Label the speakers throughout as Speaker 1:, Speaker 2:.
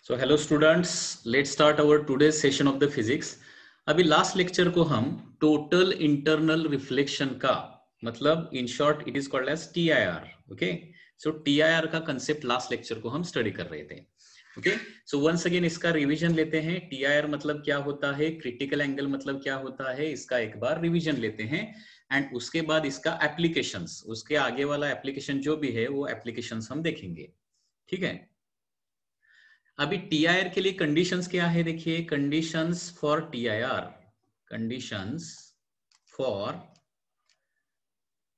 Speaker 1: So hello students, let's start our today's session of the physics. अभी last lecture को हम total internal reflection का मतलब in short it is called as TIR. Okay, so TIR का concept last lecture को हम study कर रहे थे। ओके, सो वंस अगेन इसका रिवीजन लेते हैं। टीआईआर मतलब क्या होता है, क्रिटिकल एंगल मतलब क्या होता है, इसका एक बार रिवीजन लेते हैं एंड उसके बाद इसका एप्लीकेशंस, उसके आगे वाला एप्लीकेशन जो भी है वो एप्लीकेशंस हम देखेंगे। ठीक है, अभी टीआईआर के लिए कंडीशंस क्या है, देखिए conditions for TIR, conditions for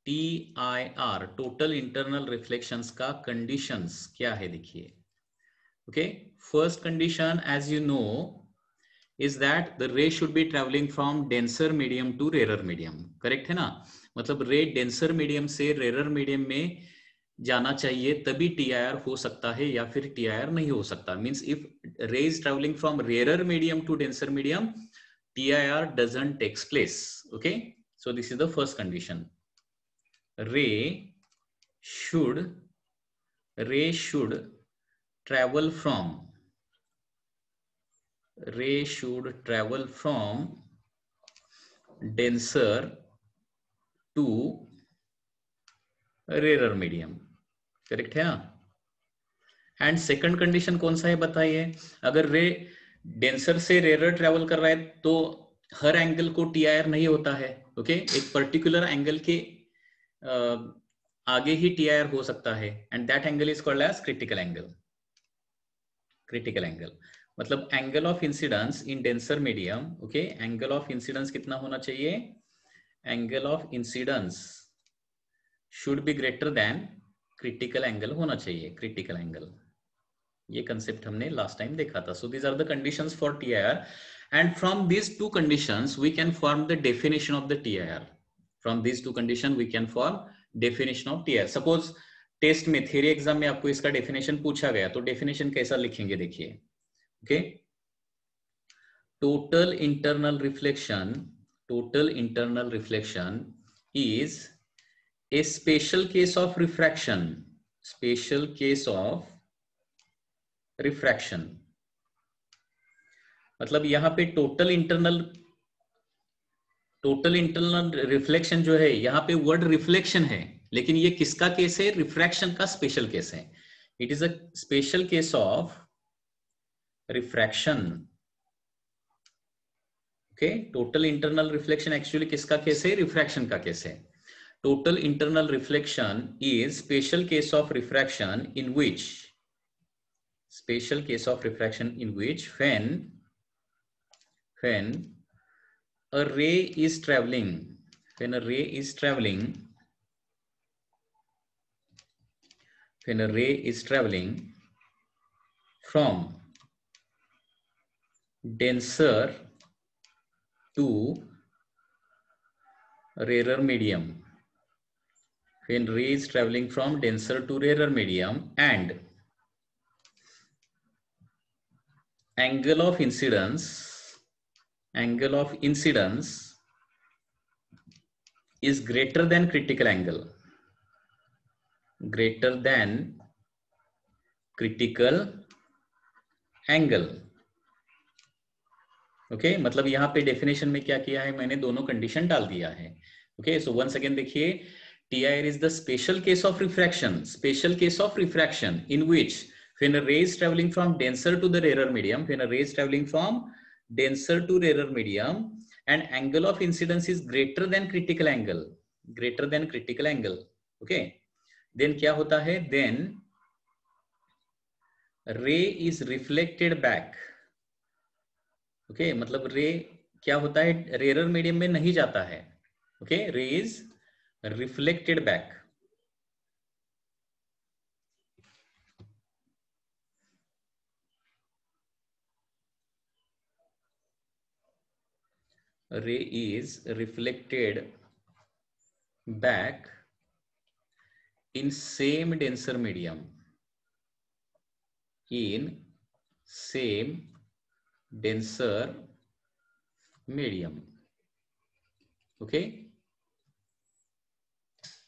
Speaker 1: TIR total internal reflections का कंडीशंस क्या है, देखिए। Okay, first condition as you know is that the ray should be travelling from denser medium to rarer medium. Correct है ना, मतलब रे डेंसर मीडियम से rarer medium में जाना चाहिए तभी टीआईआर हो सकता है या फिर टीआईआर नहीं हो सकता। Means if ray is travelling from rarer medium to denser medium, TIR doesn't takes place. Okay, so this is the first condition. Ray should travel from denser to rarer medium. Correct है ना। And second condition कौन सा है बताइए। अगर रे denser से rarer travel कर रहा है तो हर एंगल को टीआईआर नहीं होता है। ओके, एक पर्टिकुलर एंगल के आगे ही टीआईआर हो सकता है and that angle is called as critical angle. Critical angle मतलब angle of incidence in denser medium. Okay, angle of incidence कितना होना चाहिए, angle of incidence should be greater than critical angle होना चाहिए, क्रिटिकल एंगल। ये concept हमने last time देखा था। So these are the conditions for TIR and from these two conditions we can form the definition of the TIR. From these to condition we can form definition of TIR. Suppose test में, theory exam में आपको इसका definition पूछा गया तो definition कैसा लिखेंगे, देखिए। Okay, total internal reflection is a special case of refraction, special case of refraction। मतलब यहां पे टोटल इंटरनल रिफ्लेक्शन जो है, यहां पे वर्ड रिफ्लेक्शन है लेकिन ये किसका केस है, रिफ्रैक्शन का स्पेशल केस है। It is a special case of refraction. Okay, total internal reflection actually किसका केस है, रिफ्रैक्शन का केस है। Total internal reflection is special case of refraction in which when a ray is traveling from denser to rarer medium, when ray is traveling from denser to rarer medium and angle of incidence is greater than critical angle, okay, मतलब यहां पे definition में क्या किया है, मैंने दोनों condition डाल दिया है। ओके, सो वंस अगेन देखिए, TIR is the special case of refraction in which when a ray is traveling from denser to the rarer medium, and angle of incidence is greater than critical angle, okay, then क्या होता है, then ray is reflected back। Okay, मतलब रे क्या होता है, rarer medium में नहीं जाता है। ओके, रे इज रिफ्लेक्टेड बैक। रे is reflected back in same denser medium, okay,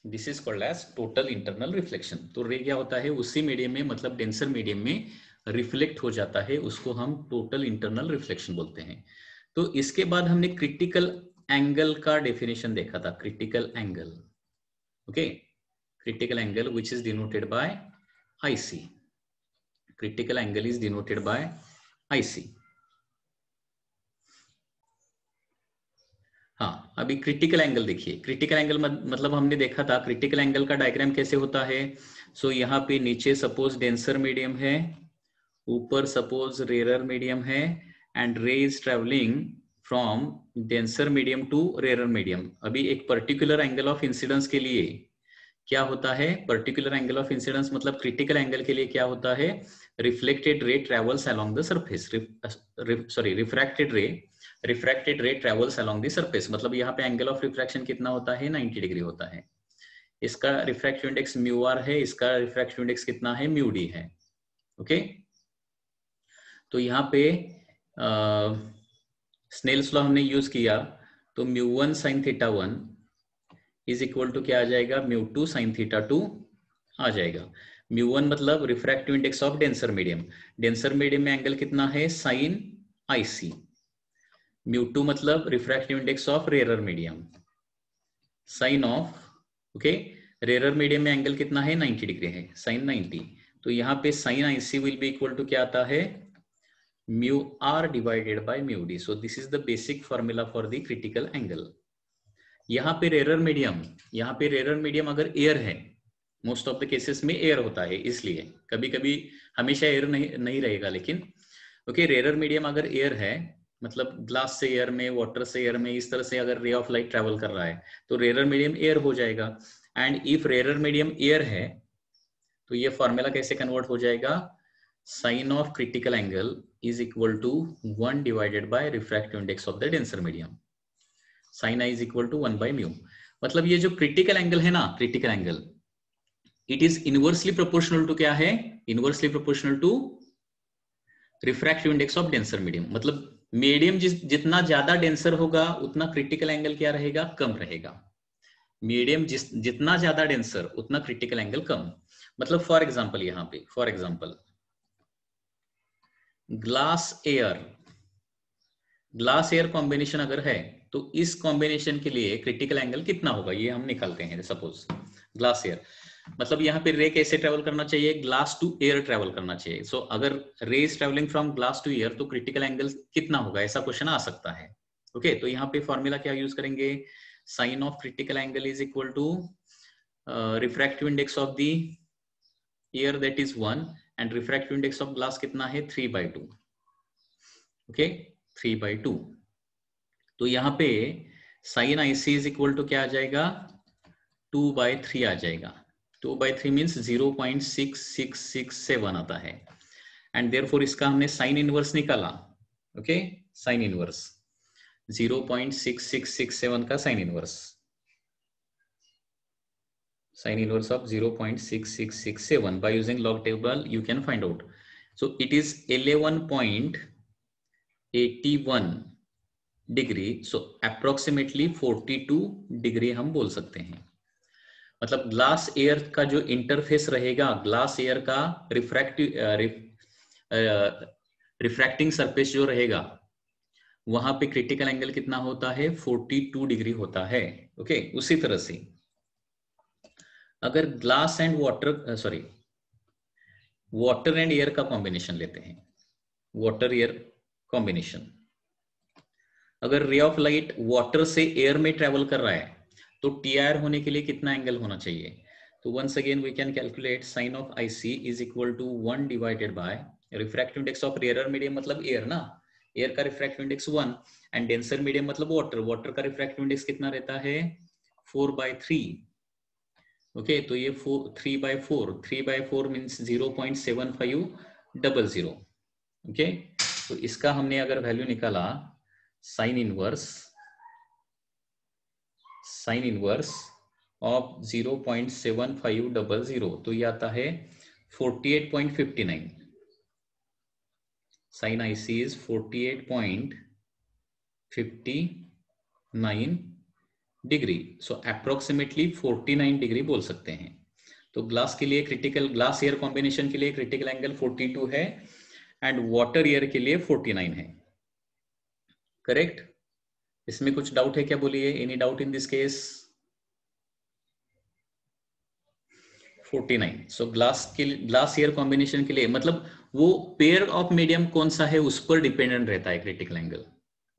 Speaker 1: this is called as total internal reflection। तो रे क्या होता है, उसी मीडियम में मतलब डेंसर मीडियम में रिफ्लेक्ट हो जाता है उसको हम टोटल इंटरनल रिफ्लेक्शन बोलते हैं। तो इसके बाद हमने क्रिटिकल एंगल का डेफिनेशन देखा था, critical angle, okay, critical angle which is denoted by IC. Critical angle is denoted by IC. हाँ, अभी क्रिटिकल एंगल देखिए। क्रिटिकल एंगल मतलब हमने देखा था क्रिटिकल एंगल का डायग्राम कैसे होता है। सो यहाँ पे नीचे सपोज डेंसर मीडियम है, ऊपर सपोज रेरर मीडियम है, and ray is travelling from denser medium to rarer medium. अभी एक पर्टिकुलर एंगल ऑफ इंसिडेंस के लिए क्या होता है, पर्टिकुलर एंगल ऑफ इंसिडेंस मतलब क्रिटिकल एंगल के लिए क्या होता है, reflected ray travels along the surface, sorry refracted रे ट्रेवल्स अलोंग द सरफेस, मतलब यहाँ पे एंगल ऑफ रिफ्रैक्शन कितना होता है, 90 डिग्री होता है। इसका रिफ्रैक्टिव इंडेक्स म्यू आर है, इसका रिफ्रैक्टिव इंडेक्स कितना है, म्यू डी है, ओके। तो यहाँ पे स्नेल्स लॉ हमने यूज किया, तो mu one sine theta one is equal to क्या आ जाएगा, mu two sine theta two आ जाएगा। म्यू वन मतलब refractive index of denser medium, denser medium में एंगल कितना है, साइन आईसी। म्यू टू मतलब refractive index of rarer medium, sine of, okay, rarer medium में एंगल कितना है, 90 डिग्री है, साइन 90। तो यहाँ पे sine IC will be equal to क्या आता है, mu R divided by mu D. So this is the basic formula for the critical angle. यहाँ पे रेरर मीडियम, यहाँ पे रेरर मीडियम अगर एयर है, मोस्ट ऑफ द केसेस में एयर होता है, इसलिए कभी कभी हमेशा एयर नहीं रहेगा, लेकिन ओके, रेरर मीडियम अगर एयर है, मतलब ग्लास से एयर में, वाटर से एयर में, इस तरह से अगर रे ऑफ लाइट ट्रेवल कर रहा है तो रेरर मीडियम एयर हो जाएगा। And if rarer medium air है तो ये फॉर्मूला कैसे कन्वर्ट हो जाएगा, sine of critical angle is equal to 1 divided by refractive index of the denser medium, sine I is equal to 1 by mu. मतलब ये जो क्रिटिकल एंगल है ना, critical angle, it is inversely proportional to क्या है, inversely proportional to refractive index of denser medium. मतलब medium जितना ज्यादा डेंसर होगा उतना क्रिटिकल एंगल क्या रहेगा, कम रहेगा। मीडियम जितना ज्यादा डेंसर उतना क्रिटिकल एंगल कम। मतलब फॉर एग्जांपल, यहाँ पे for example glass air combination अगर है तो इस कॉम्बिनेशन के लिए क्रिटिकल एंगल कितना होगा, ये हम निकालते हैं। सपोज ग्लास एयर, मतलब यहाँ पे रे कैसे ट्रेवल करना चाहिए, ग्लास टू एयर ट्रेवल करना चाहिए। सो अगर ray is travelling from glass to air तो क्रिटिकल एंगल कितना होगा, ऐसा क्वेश्चन आ सकता है, ओके। तो यहाँ पे फॉर्मूला क्या यूज करेंगे, sine of critical angle is equal to refractive index of the air that is 1 and refractive index of glass कितना है, 3/2, ओके, 3/2। तो यहाँ पे sine IC is equal to क्या आ जाएगा, 2/3 आ जाएगा। 2/3 मीन्स 0.6667 आता है। एंड देयरफॉर इसका हमने साइन इनवर्स निकाला, ओके, साइन इनवर्स 0.6667 का sign inverse of 0.6667 by using log table you can find out. So it is 11.81 degree, so approximately 42 degree हम बोल सकते हैं। मतलब ग्लास एयर का जो इंटरफेस रहेगा, ग्लास एयर का रिफ्रैक्टिंग सरफेस जो रहेगा, वहां पे क्रिटिकल एंगल कितना होता है, 42 डिग्री होता है, ओके। उसी तरह से अगर glass and water and air का कॉम्बिनेशन लेते हैं, वाटर एयर कॉम्बिनेशन, अगर रे ऑफ लाइट वाटर से एयर में ट्रेवल कर रहा है तो टीआर होने के लिए कितना एंगल होना चाहिए। तो once again we can calculate sine of IC is equal to 1 divided by refractive index of rarer medium, मतलब एयर ना, एयर का refractive index 1 and denser medium मतलब वाटर का रिफ्रैक्टिव इंडेक्स कितना रहता है, 4/3, ओके। तो ये 3/4 मीन्स 0.7500, ओके। तो इसका हमने अगर वैल्यू निकाला, साइन इनवर्स ऑफ 0.7500, तो ये आता है 48.59। Sign IC is 48.59 degree, so approximately 49 degree बोल सकते हैं। तो ग्लास के लिए ग्लास एयर कॉम्बिनेशन के लिए क्रिटिकल एंगल 42 है एंड वाटर एयर के लिए 49 है। करेक्ट? इसमें कुछ डाउट है क्या? बोलिए, any doubt in this case? 49। So glass air combination के लिए मतलब वो पेयर ऑफ मीडियम कौन सा है उस पर डिपेंडेंट रहता है क्रिटिकल एंगल।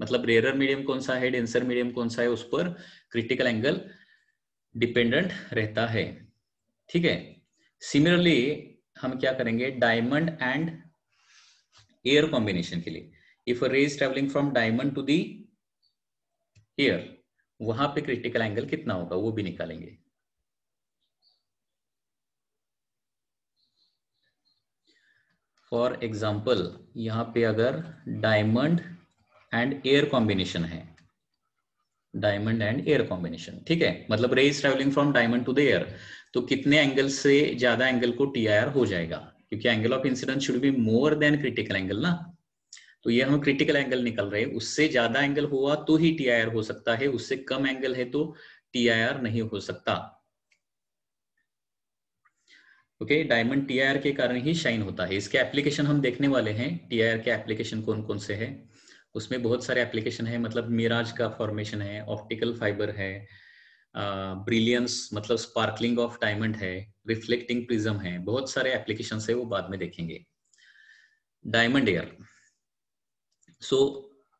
Speaker 1: मतलब रेयर मीडियम कौन सा है, डेंसर मीडियम कौन सा है, उस पर क्रिटिकल एंगल डिपेंडेंट रहता है। ठीक है। सिमिलरली हम क्या करेंगे, डायमंड एंड एयर कॉम्बिनेशन के लिए, if ray is travelling from diamond to the air, वहां पे क्रिटिकल एंगल कितना होगा वो भी निकालेंगे। फॉर एग्जाम्पल यहां पे अगर डायमंड एंड एयर कॉम्बिनेशन है, डायमंड एंड एयर कॉम्बिनेशन, ठीक है, मतलब ray is travelling from diamond to the air, तो कितने एंगल से ज्यादा एंगल को टीआईआर हो जाएगा, क्योंकि angle of incidence should be more than critical angle ना। तो ये हम क्रिटिकल एंगल निकल रहे हैं, उससे ज्यादा एंगल हुआ तो ही टीआईआर हो सकता है, उससे कम एंगल है तो टीआईआर नहीं हो सकता। ओके, डायमंड टीआईआर के कारण ही शाइन होता है। इसके एप्लीकेशन हम देखने वाले हैं, टीआईआर के एप्लीकेशन कौन कौन से हैं। उसमें बहुत सारे एप्लीकेशन है, मतलब मिराज का फॉर्मेशन है, ऑप्टिकल फाइबर है, ब्रिलियंस मतलब स्पार्कलिंग ऑफ डायमंड है, रिफ्लेक्टिंग प्रिज्म है, बहुत सारे एप्लीकेशन है, वो बाद में देखेंगे। Diamond air, so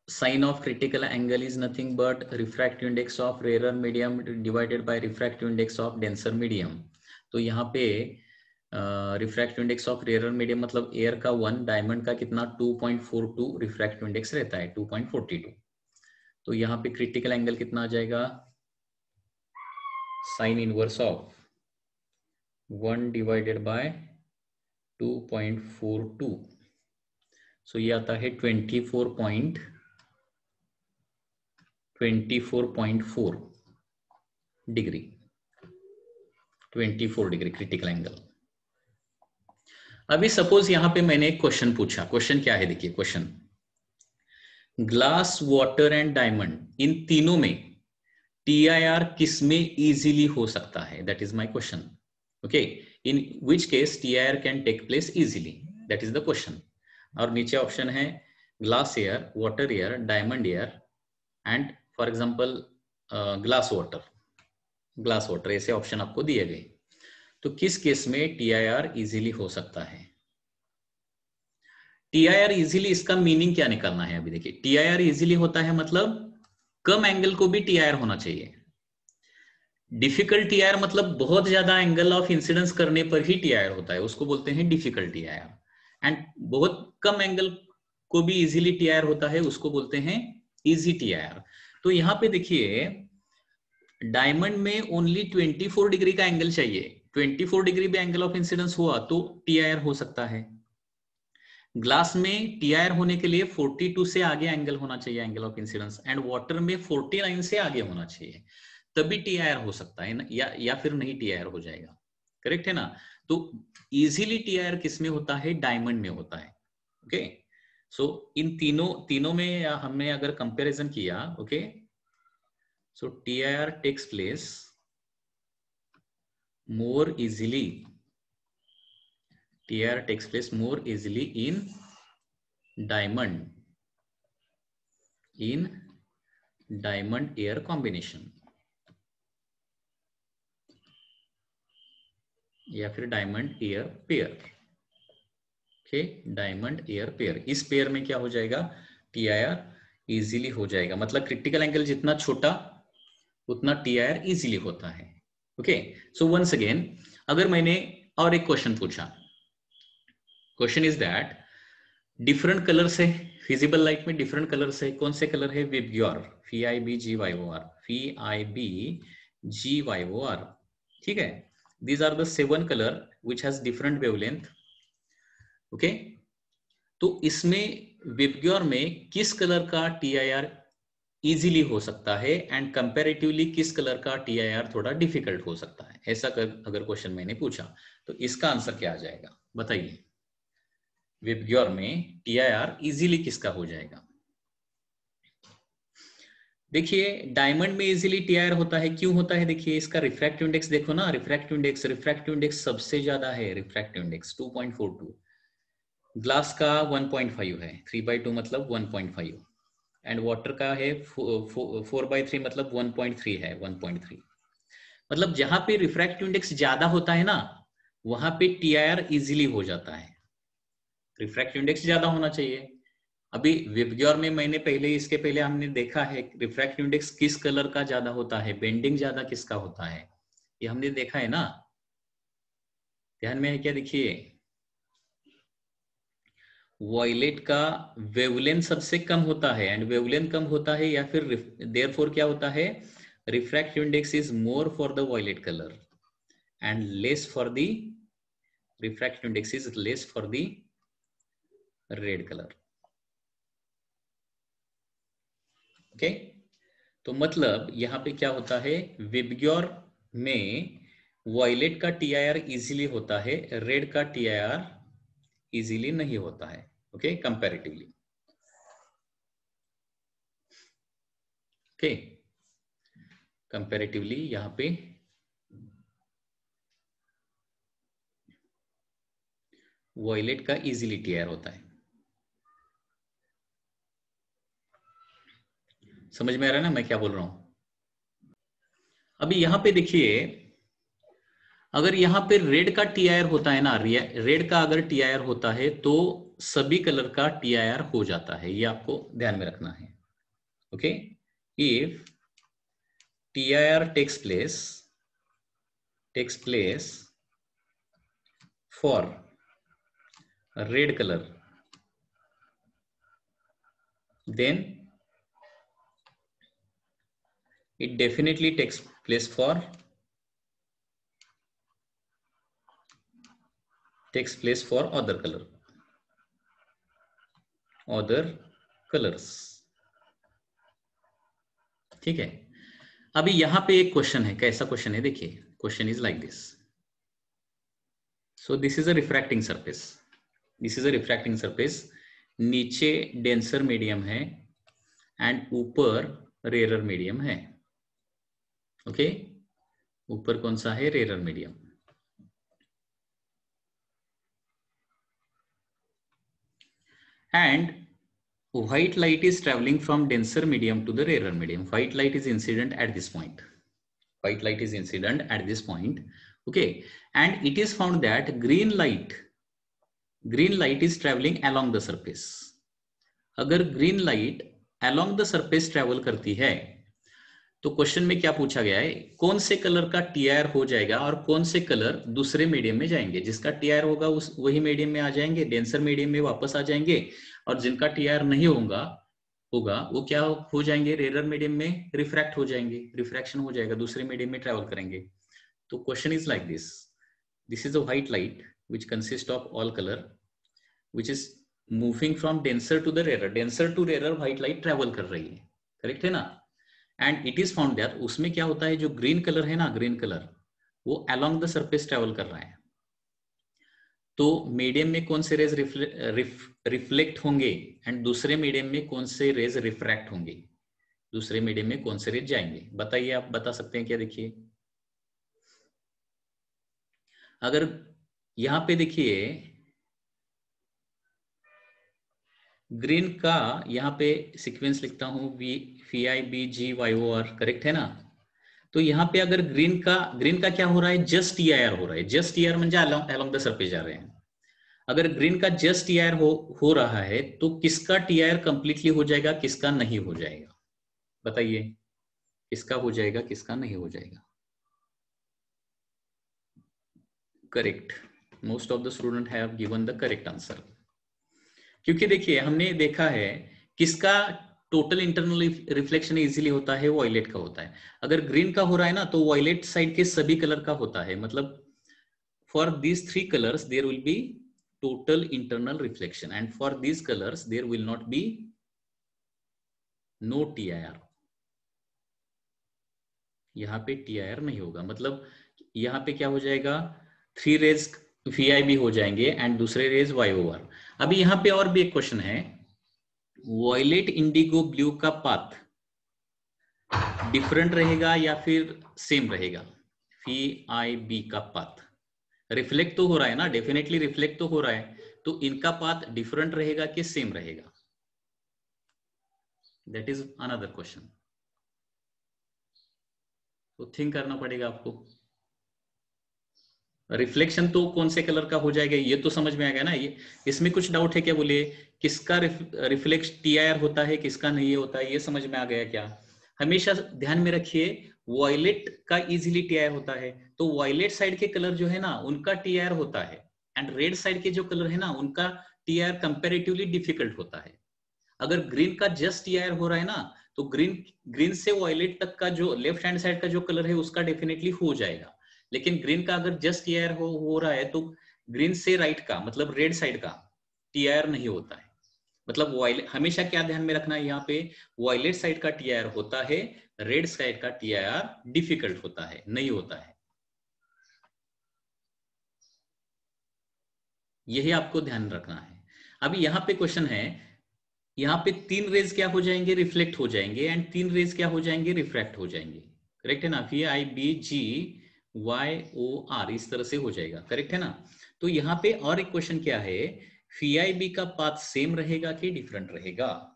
Speaker 1: sine of critical angle is nothing but refractive index of rarer medium divided by refractive index of denser medium. तो यहाँ पे refractive index of rarer medium मतलब एयर का 1, डायमंड का कितना 2.42 रिफ्रैक्टिव इंडेक्स रहता है 2.42। तो यहाँ पे क्रिटिकल एंगल कितना आ जाएगा, sign inverse of 1 divided bye 2.42, सो ये आता है 24.4 डिग्री, 24 डिग्री क्रिटिकल एंगल। अभी सपोज यहां पे मैंने एक क्वेश्चन पूछा, क्वेश्चन क्या है देखिए, question glass, water and diamond, इन तीनों में टीआईआर किस में इजीली हो सकता है, that is my question. Okay, in which case TIR can take place easily, that is the question. और नीचे ऑप्शन है glass air, water air, diamond air and for example glass water, ऐसे option आपको दिए गए। तो किस केस में टीआईआर इजीली हो सकता है? टीआईआर इजीली, इसका मीनिंग क्या निकालना है अभी देखिए। टीआईआर इजीली होता है मतलब कम एंगल को भी टीआईआर होना चाहिए। डिफिकल्ट टीआईआर मतलब बहुत ज्यादा एंगल ऑफ इंसिडेंस करने पर ही टीआईआर होता है, उसको बोलते हैं डिफिकल्ट टीआईआर। एंड बहुत कम एंगल को भी इजीली टीआईआर होता है, उसको बोलते हैं इजी टीआईआर। तो यहां पे देखिए डायमंड में ओनली 24 डिग्री का एंगल चाहिए, 24 डिग्री भी एंगल ऑफ इंसिडेंस हुआ तो टीआईआर हो सकता है। ग्लास में टीआईआर होने के लिए 42 से आगे एंगल होना चाहिए, angle of incidence, and water में 49 से आगे होना चाहिए, तभी टीआईआर हो सकता है ना, या फिर नहीं टीआईआर हो जाएगा। करेक्ट है ना? तो इजीली टीआईआर किस में होता है? डायमंड में होता है। ओके, सो इन तीनों में हमने अगर कंपैरिजन किया, okay, so TIR takes place more easily, TIR takes place more easily in diamond air combination या फिर diamond air pair. Okay, diamond air pair, इस पेयर में क्या हो जाएगा, TIR इजीली हो जाएगा। मतलब क्रिटिकल एंगल जितना छोटा उतना TIR इजीली होता है। ओके, सो वंस अगेन अगर मैंने और एक क्वेश्चन पूछा, question is that different colours है, फिजिबल लाइट में डिफरेंट कलर्स है, कौन से कलर है? विबग्योर, FIBGYOR, FIBGYOR, ठीक है। These are the 7 colour which has different wavelength. Okay, तो इसमें विबग्योर में किस कलर का TIR इजीली हो सकता है एंड कंपैरेटिवली किस कलर का TIR थोड़ा डिफिकल्ट हो सकता है, ऐसा अगर क्वेश्चन मैंने पूछा तो इसका आंसर क्या आ जाएगा बताइए। विबग्योर में TIR इजीली किसका हो जाएगा? देखिए डायमंड में इजीली TIR होता है, क्यों होता है? देखिए इसका रिफ्रैक्टिव इंडेक्स देखो ना, रिफ्रैक्टिव इंडेक्स सबसे ज्यादा है, रिफ्रैक्टिव इंडेक्स 2.42। ग्लास का 1.5 है, 3/2 मतलब 1.5, एंड वाटर का है 4/3 मतलब 1.3 है, 1.3। मतलब जहां पे रिफ्रैक्टिव इंडेक्स ज्यादा होता है ना, वहां पे टीआईआर इजीली हो जाता है। रिफ्रैक्टिव इंडेक्स ज्यादा होना चाहिए। अभी विबग्योर में मैंने पहले, इसके पहले हमने देखा है रिफ्रैक्टिव इंडेक्स किस कलर का ज्यादा होता है, बेंडिंग ज्यादा किसका होता है, ये हमने देखा है ना, ध्यान में है क्या? देखिए, वॉयलेट का वेवलेंथ सबसे कम होता है, एंड वेवलेंथ कम होता है या फिर देयरफॉर क्या होता है, refractive index is more for the violet colour and less for the refractive index is less for the red colour. Okay, तो मतलब यहां पे क्या होता है, विबग्योर में वॉयलेट का टीआईआर इजीली होता है, रेड का टीआईआर इजीली नहीं होता है। Okay, comparatively. ओके, कंपैरेटिवली यहां पे वॉयलेट का इजीली टीआईआर होता है। समझ में आ रहा है ना मैं क्या बोल रहा हूं? अभी यहां पे देखिए, अगर यहां पे रेड का टीआईआर होता है ना, रेड का अगर टीआईआर होता है तो सभी कलर का टीआईआर हो जाता है, ये आपको ध्यान में रखना है। Okay, if TIR takes place for red color, then it definitely takes place for other colors। ठीक है, अभी यहां पे एक क्वेश्चन है, कैसा क्वेश्चन है देखिए, question is like this. So this is a refracting surface, नीचे डेंसर मीडियम है एंड ऊपर रेरर मीडियम है। ओके, ऊपर कौन सा है, rarer medium. And white light is traveling from denser medium to the rarer medium. White light is incident at this point. Okay, and it is found that green light is traveling along the surface. अगर green light along the surface travel करती है तो question में क्या पूछा गया है, कौन से कलर का टीआईआर हो जाएगा और कौन से कलर दूसरे मीडियम में जाएंगे। जिसका टीआईआर होगा उस वही मीडियम में आ जाएंगे, डेंसर मीडियम में वापस आ जाएंगे, और जिनका टीआईआर नहीं होगा वो क्या हो जाएंगे, रेरर मीडियम में रिफ्रैक्ट हो जाएंगे, रिफ्रैक्शन हो जाएगा, दूसरे मीडियम में ट्रेवल करेंगे। तो question is like this is a white light which consist of all colour which is moving from denser to the rarer, denser to rarer white light travel कर रही है, करेक्ट है ना। And it is found that उसमें क्या होता है, जो ग्रीन कलर है ना, ग्रीन कलर वो अलोंग द सरफेस ट्रेवल कर रहा है। तो मीडियम में कौन से रेज रिफ्लेक्ट होंगे एंड दूसरे मीडियम में कौन से रेज रिफ्रैक्ट होंगे, दूसरे मीडियम में कौन से रेज जाएंगे, बताइए, आप बता सकते हैं क्या? देखिए, अगर यहां पे देखिए ग्रीन का, यहां पे सीक्वेंस लिखता हूं, VIBGYOR, करेक्ट है ना। तो यहाँ पे अगर ग्रीन का क्या हो रहा है, जस्ट टीआईआर हो रहा है, जस्ट टीआईआर म्हणजे अलोंग द सरफेस जा रहे हैं। अगर ग्रीन का जस्ट टीआईआर हो रहा है तो किसका टीआईआर कंप्लीटली हो जाएगा, किसका नहीं हो जाएगा, बताइए, किसका हो जाएगा, किसका नहीं हो जाएगा। Correct, most of the student have given the correct answer. क्योंकि देखिए हमने देखा है किसका टोटल इंटरनल रिफ्लेक्शन इजीली होता है, वॉयलेट का होता है। अगर ग्रीन का हो रहा है ना तो वॉयलेट साइड के सभी कलर का होता है, मतलब for these 3 colors there will be total internal reflection and for these colors there will not be no TIR, यहां पे TIR नहीं होगा। मतलब यहां पे क्या हो जाएगा, 3 रेज VIB हो जाएंगे एंड दूसरे रेज YOR। अभी यहां पे और भी एक क्वेश्चन है, वॉयलेट इंडिगो ब्लू का पाथ डिफरेंट रहेगा या फिर सेम रहेगा, VIB का पाथ रिफ्लेक्ट तो हो रहा है ना, डेफिनेटली रिफ्लेक्ट तो हो रहा है, तो इनका पाथ डिफरेंट रहेगा कि सेम रहेगा? That is another question. तो थिंक करना पड़ेगा आपको। रिफ्लेक्शन तो कौन से कलर का हो जाएगा ये तो समझ में आ गया ना। ये इसमें कुछ डाउट है क्या? बोलिए, किसका रिफ्लेक्स टीआईआर होता है, किसका नहीं होता है, ये समझ में आ गया क्या? हमेशा ध्यान में रखिए, वॉयलेट का इजीली टीआईआर होता है, तो वॉयलेट साइड के कलर जो है ना उनका टीआईआर होता है, एंड रेड साइड के जो कलर है ना उनका टीआईआर कंपेरेटिवली डिफिकल्ट होता है। अगर ग्रीन का जस्ट टीआईआर हो रहा है ना, तो ग्रीन ग्रीन से वॉयलेट तक का जो लेफ्ट हैंड साइड का जो कलर है उसका डेफिनेटली हो जाएगा। लेकिन ग्रीन का अगर जस्ट टीआईआर हो रहा है तो ग्रीन से राइट का मतलब रेड साइड का टीआईआर नहीं होता है। मतलब वॉयलेट हमेशा क्या ध्यान में रखना है, यहाँ पे वॉयलेट साइड का टीआईआर होता है, रेड साइड का टीआईआर डिफिकल्ट होता है, नहीं होता है। यही आपको ध्यान रखना है। अभी यहाँ पे क्वेश्चन है, यहाँ पे 3 रेज क्या हो जाएंगे? रिफ्लेक्ट हो जाएंगे, एंड 3 रेज क्या हो जाएंगे? रिफ्रैक्ट हो जाएंगे। करेक्ट है ना? VIBGYOR इस तरह से हो जाएगा। करेक्ट है ना? तो यहाँ पे और एक क्वेश्चन क्या है, FIB का पाथ सेम रहेगा कि डिफरेंट रहेगा?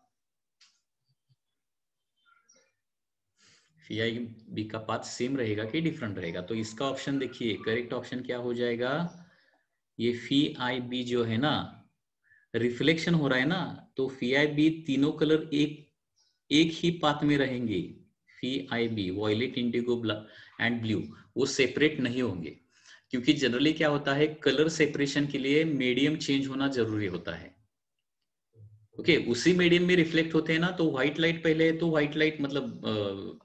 Speaker 1: FIB का पाथ सेम रहेगा कि डिफरेंट रहेगा? तो इसका ऑप्शन देखिए, करेक्ट ऑप्शन क्या हो जाएगा? ये FIB जो है ना, रिफ्लेक्शन हो रहा है ना, तो FIB तीनों कलर एक एक ही पाथ में रहेंगे। FIB violet, indigo and blue, वो सेपरेट नहीं होंगे, क्योंकि जनरली क्या होता है, कलर सेपरेशन के लिए मीडियम चेंज होना जरूरी होता है। ओके, उसी मीडियम में रिफ्लेक्ट होते हैं ना, तो व्हाइट लाइट पहले है तो व्हाइट लाइट मतलब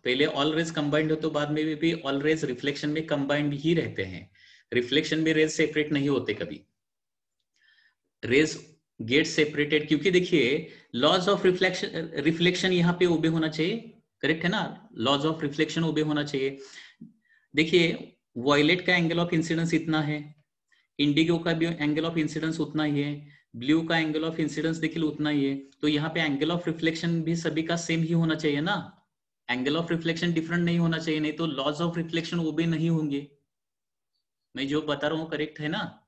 Speaker 1: पहले ऑल रेज कंबाइंड हो, तो बाद में भी ऑल रेज रिफ्लेक्शन में कंबाइंड ही रहते हैं। रिफ्लेक्शन में रेज सेपरेट नहीं होते कभी। रेज गेट सेपरेटेड, क्योंकि देखिए लॉज ऑफ रिफ्लेक्शन, रिफ्लेक्शन यहाँ पे ओबे होना चाहिए। करेक्ट है ना? लॉज ऑफ रिफ्लेक्शन ओबे होना चाहिए। देखिए, वॉयलेट का एंगल ऑफ इंसिडेंस इतना है, इंडिगो का भी एंगल ऑफ इंसिडेंस उतना ही है, ब्लू का एंगल ऑफ इंसिडेंस देखिए उतना ही है, तो यहाँ पे एंगल ऑफ रिफ्लेक्शन भी सभी का सेम ही होना चाहिए ना। एंगल ऑफ रिफ्लेक्शन डिफरेंट नहीं होना चाहिए, नहीं तो लॉज ऑफ रिफ्लेक्शन ओबे नहीं होंगे। मैं जो बता रहा हूँ करेक्ट है ना?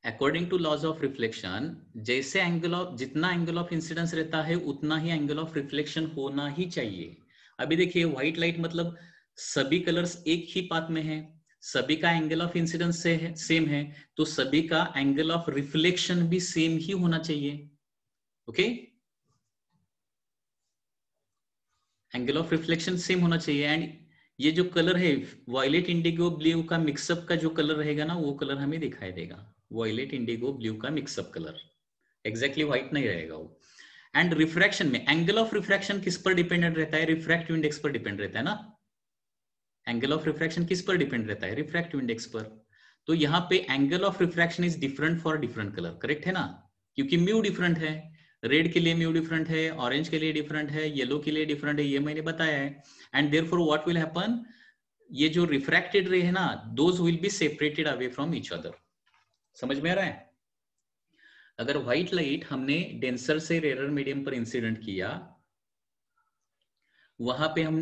Speaker 1: According to laws of reflection, जैसे एंगल ऑफ, जितना एंगल ऑफ इंसिडेंस रहता है उतना ही एंगल ऑफ रिफ्लेक्शन होना ही चाहिए। अभी देखिए, व्हाइट लाइट मतलब सभी कलर्स एक ही पाथ में है, सभी का एंगल ऑफ इंसिडेंस से है, सेम है, तो सभी का एंगल ऑफ रिफ्लेक्शन भी सेम ही होना चाहिए। Okay, angle of reflection same होना चाहिए। एंड ये जो कलर है वॉयलेट, इंडिगो, ब्लू का मिक्सअप का जो कलर रहेगा ना, वो कलर हमें दिखाई देगा। वॉयलेट, इंडिगो, ब्लू का मिक्सअप कलर, एग्जैक्टली व्हाइट नहीं रहेगा वो। एंड रिफ्रैक्शन में एंगल ऑफ रिफ्रैक्शन किस पर डिपेंडेंट रहता है? रिफ्रैक्टिव इंडेक्स पर डिपेंड रहता है ना। एंगल ऑफ रिफ्रैक्शन किस पर डिपेंड रहता है? रिफ्रैक्टिव इंडेक्स पर। तो यहाँ पे angle of refraction is different for different colour. Correct है ना? क्योंकि म्यू डिफरेंट है, रेड के लिए म्यू डिफरेंट है, ऑरेंज के लिए डिफरेंट है, येलो के लिए डिफरेंट है, ये मैंने बताया है। And therefore what will happen, ये जो रिफ्रैक्टेड रे है ना, those will be separated away from each other. समझ में आ रहा है? अगर व्हाइट लाइट हमने डेंसर से रेयर मीडियम पर इंसिडेंट किया, वहां पे हम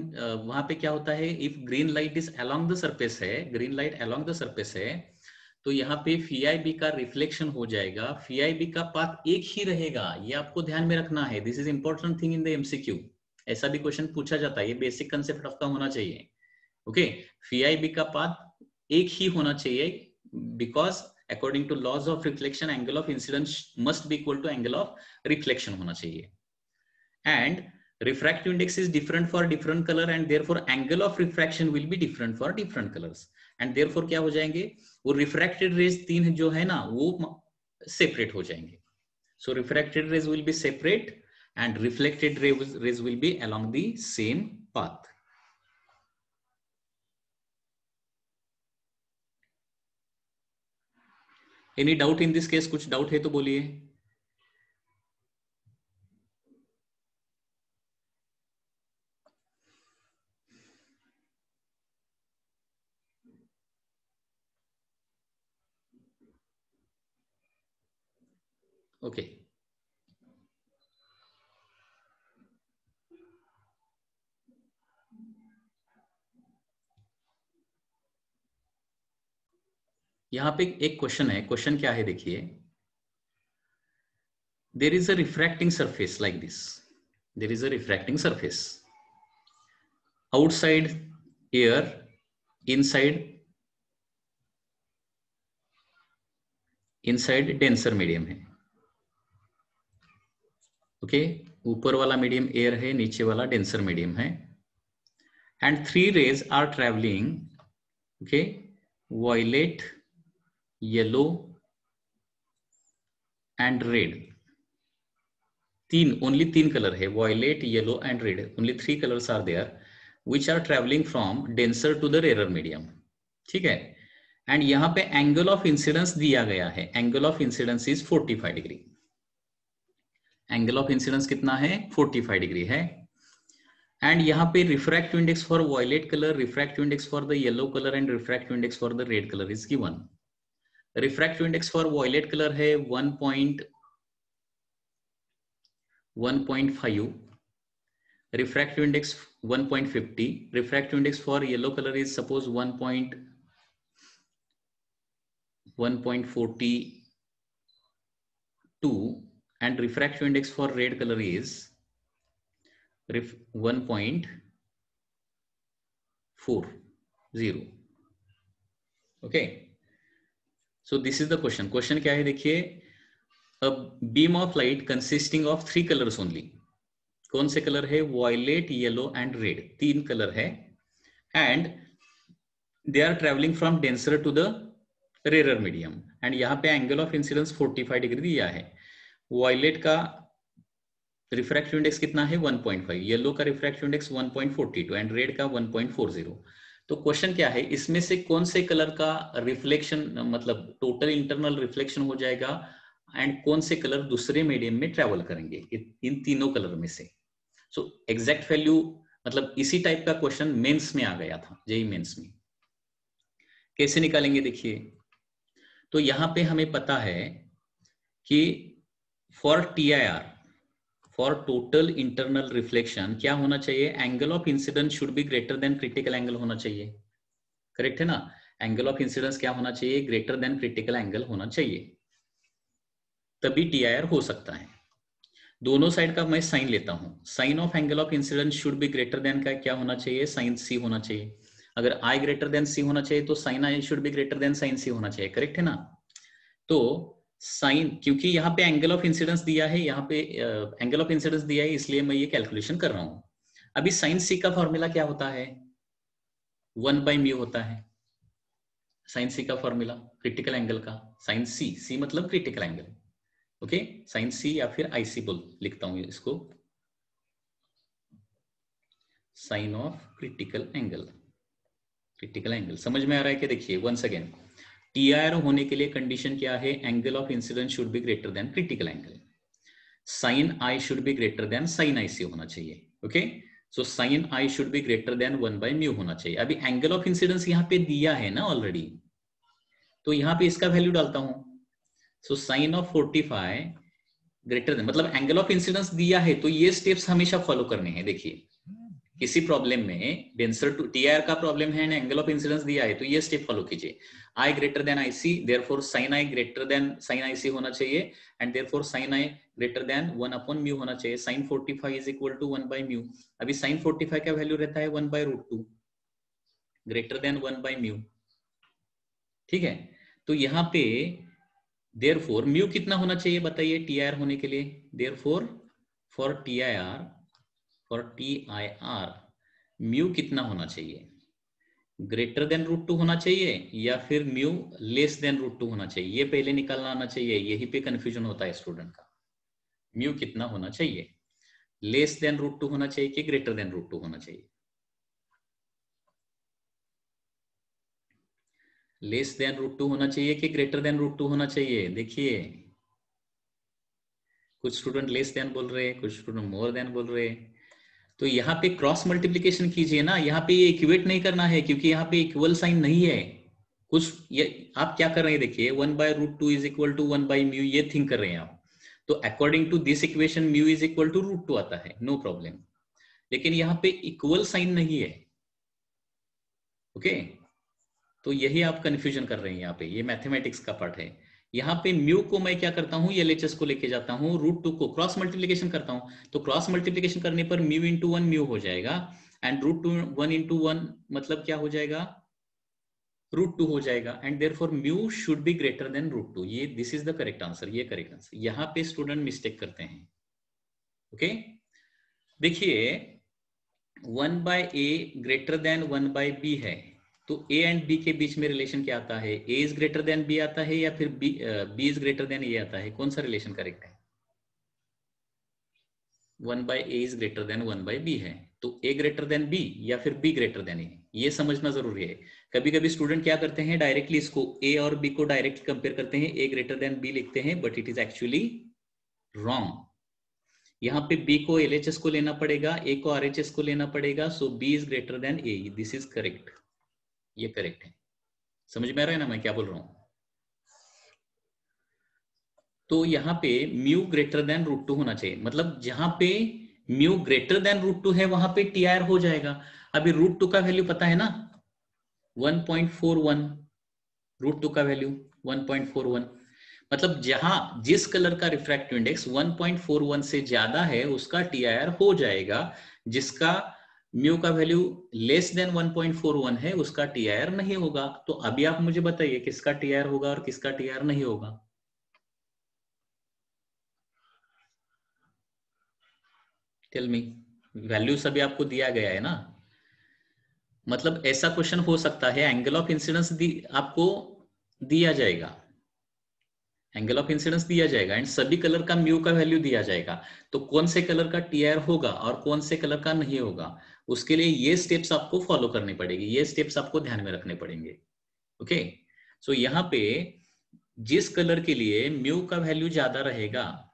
Speaker 1: वहां पे क्या होता है, if green light is along the surface है, green light along the surface है, तो यहाँ पे FIB का रिफ्लेक्शन हो जाएगा, FIB का पाथ एक ही रहेगा। ये आपको ध्यान में रखना है, this is important thing in the MCQ। ऐसा भी क्वेश्चन पूछा जाता है, ये बेसिक कंसेप्ट आपका होना चाहिए। ओके, FIB का पाथ एक ही होना चाहिए, because according to laws of reflection angle of incidence must be equal to angle of reflection होना चाहिए। And refractive index is different for different color, and therefore angle of refraction will be different for different colors, and therefore क्या हो जाएंगे, वो refracted rays तीन जो है ना वो separate हो जाएंगे। So refracted rays will be separate and reflected rays will be along the same path. Any doubt in this case? कुछ doubt है तो बोलिए। ओके, यहाँ पे एक क्वेश्चन है, क्वेश्चन क्या है देखिए, there is a refracting surface like this, there is a refracting surface, outside air, inside denser medium है, ओके ऊपर वाला मीडियम एयर है, नीचे वाला डेंसर मीडियम है, and 3 rays are traveling, okay violet, yellow and red, only 3 color है, violet, yellow and red, only 3 colors are there which are traveling from denser to the rarer medium, ठीक है। And यहां पे angle of incidence दिया गया है, angle of incidence is 45 degree, angle of incidence कितना है 45 डिग्री है। एंड यहाँ पे refractive index for violet colour, refractive index for the yellow colour and refractive index for the red colour is given. Refractive index for violet colour है 1.5, refractive index 1.50, refractive index for yellow colour is suppose 1.42 and refractive index for red color is 1.40. okay, so this is the question. Question क्या है देखिए, a beam of light consisting of 3 colors only, कौन से colour है, violet, yellow and red, 3 colour है, and they are traveling from denser to the rarer medium, and यहाँ पे angle of incidence 45 degree दिया है। वॉयलेट का रिफ्रैक्टिव इंडेक्स कितना है 1.5, येलो का रिफ्रैक्टिव इंडेक्स 1.42 एंड रेड का 1.40। तो क्वेश्चन क्या है, इसमें से कौन से कलर का रिफ्लेक्शन मतलब टोटल इंटरनल रिफ्लेक्शन हो जाएगा एंड कौन से कलर दूसरे मीडियम में ट्रेवल करेंगे, इन तीनों कलर में से। सो एग्जैक्ट वैल्यू मतलब इसी टाइप का क्वेश्चन मेंस में आ गया था, जेईई मेंस में। कैसे निकालेंगे देखिए, तो यहां पे हमें पता है कि for TIR, for total internal reflection क्या होना चाहिए, angle of incidence should be greater than critical angle होना चाहिए, करेक्ट है ना। एंगल ऑफ इंसिडेंस क्या होना चाहिए, ग्रेटर देन क्रिटिकल एंगल होना चाहिए, तभी TIR हो सकता है। दोनों साइड का मैं साइन लेता हूं, sine of angle of incidence should be greater than का क्या होना चाहिए, साइन C होना चाहिए। अगर I ग्रेटर देन C होना चाहिए तो sine I should be greater than sine C होना चाहिए, करेक्ट है ना। तो साइन, क्योंकि यहाँ पे एंगल ऑफ इंसिडेंस दिया है, यहाँ पे एंगल ऑफ इंसिडेंस दिया है, इसलिए मैं ये कैलकुलेशन कर रहा हूं। अभी साइन C का फॉर्मूला क्या होता है, 1/μ होता है। साइन C का फॉर्मूला क्रिटिकल एंगल का, साइन C मतलब critical angle, okay sine C या फिर IC बोल लिखता हूं इसको, sine of critical angle. Critical angle समझ में आ रहा है कि देखिए वंस अगेन, TIR होने के लिए कंडीशन क्या है, angle of incidence should be greater than critical angle, sine I should be greater than sine IC होना चाहिए, okay so sine I should be greater than 1/μ होना चाहिए। अभी एंगल ऑफ इंसिडेंस यहाँ पे दिया है ना ऑलरेडी, तो यहाँ पे इसका वैल्यू डालता हूं, सो साइन ऑफ 45 ग्रेटर देन, मतलब एंगल ऑफ इंसिडेंस दिया है तो ये स्टेप्स हमेशा फॉलो करने हैं। देखिए किसी प्रॉब्लम में डेंसर टू TIR का प्रॉब्लम है एंड एंगल ऑफ इंसिडेंस दिया है तो ये स्टेप फॉलो कीजिए, I greater than IC, therefore sine I greater than sine IC होना चाहिए, and therefore sine I greater than 1/μ होना चाहिए, साइन 45 इज इक्वल टू 1/μ। अभी साइन 45 का वैल्यू रहता है 1/√2 ग्रेटर देन 1/μ, ठीक है। तो यहाँ पे देयरफॉर म्यू कितना होना चाहिए बताइए TIR होने के लिए, देयरफॉर फॉर TIR म्यू कितना होना चाहिए, ग्रेटर देन √2 होना चाहिए या फिर म्यू लेस देन √2 होना चाहिए, ये पहले निकालना आना चाहिए, यही पे कंफ्यूजन होता है स्टूडेंट का। म्यू कितना होना चाहिए, लेस देन √2 होना चाहिए कि ग्रेटर देन √2 होना चाहिए, लेस देन √2 होना चाहिए कि ग्रेटर देन √2 होना चाहिए। देखिए कुछ स्टूडेंट लेस देन बोल रहे हैं, कुछ स्टूडेंट मोर देन बोल रहे हैं, तो यहाँ पे क्रॉस मल्टीप्लीकेशन कीजिए ना, यहाँ पे ये इक्वेट नहीं करना है क्योंकि यहाँ पे इक्वल साइन नहीं है। कुछ ये आप क्या कर रहे हैं देखिए, 1/√2 इज इक्वल टू 1/μ, ये थिंक कर रहे हैं आप, तो according to this equation mu is equal to √2 आता है, नो प्रॉब्लम, लेकिन यहाँ पे इक्वल साइन नहीं है, ओके तो यही आप कंफ्यूजन कर रहे हैं यहाँ पे, ये मैथमेटिक्स का पार्ट है। यहाँ पे म्यू को मैं क्या करता हूँ, एलएचएस को लेके जाता हूँ, √2 को क्रॉस मल्टीप्लीकेशन करता हूँ, तो क्रॉस मल्टीप्लीकेशन करने पर म्यू इंटू 1 म्यू हो जाएगा, एंड √2 1 इंटू 1 मतलब क्या हो जाएगा, √2 हो जाएगा, and therefore mu should be greater then √2। ये this is the correct answer, ये करेक्ट आंसर। यहाँ पे स्टूडेंट मिस्टेक करते हैं। ओके, देखिए 1/a ग्रेटर देन 1/b है, तो a एंड b के बीच में रिलेशन क्या आता है, a is greater then b आता है, या फिर b is greater then a आता है, कौन सा रिलेशन करेक्ट है? 1/a is greater then 1/b है, तो a ग्रेटर देन b या फिर b ग्रेटर देन a, ये समझना जरूरी है। कभी कभी स्टूडेंट क्या करते हैं, डायरेक्टली इसको a और b को डायरेक्ट कंपेयर करते हैं, a ग्रेटर देन b लिखते हैं, but it is actually wrong. यहाँ पे b को LHS को लेना पड़ेगा, a को RHS को लेना पड़ेगा, सो b is greater then a, this is correct, ये करेक्ट है। समझ में आ रहा है ना मैं क्या बोल रहा हूं? तो यहाँ पे म्यू ग्रेटर देन √2 होना चाहिए, मतलब जहां पे म्यू ग्रेटर देन √2 है वहां पे TR हो जाएगा। अभी √2 का वैल्यू पता है ना, 1.41, √2 का वैल्यू 1.41, मतलब जहां जिस कलर का रिफ्रैक्टिव इंडेक्स 1.41 से ज्यादा है उसका TIR हो जाएगा, जिसका म्यू का वैल्यू लेस देन 1.41 है उसका TIR नहीं होगा। तो अभी आप मुझे बताइए किसका TIR होगा और किसका TIR नहीं होगा? टेल मी, वैल्यूज अभी आपको दिया गया है ना, मतलब ऐसा क्वेश्चन हो सकता है, एंगल ऑफ इंसिडेंस आपको दिया जाएगा, एंगल ऑफ इंसिडेंस दिया जाएगा एंड सभी कलर का म्यू का वैल्यू दिया जाएगा, तो कौन से कलर का TIR होगा और कौन से कलर का नहीं होगा, उसके लिए ये स्टेप्स आपको फॉलो करनी पड़ेगी, ये स्टेप्स आपको ध्यान में रखने पड़ेंगे। ओके, सो यहाँ पे जिस कलर के लिए म्यू का वैल्यू ज्यादा रहेगा,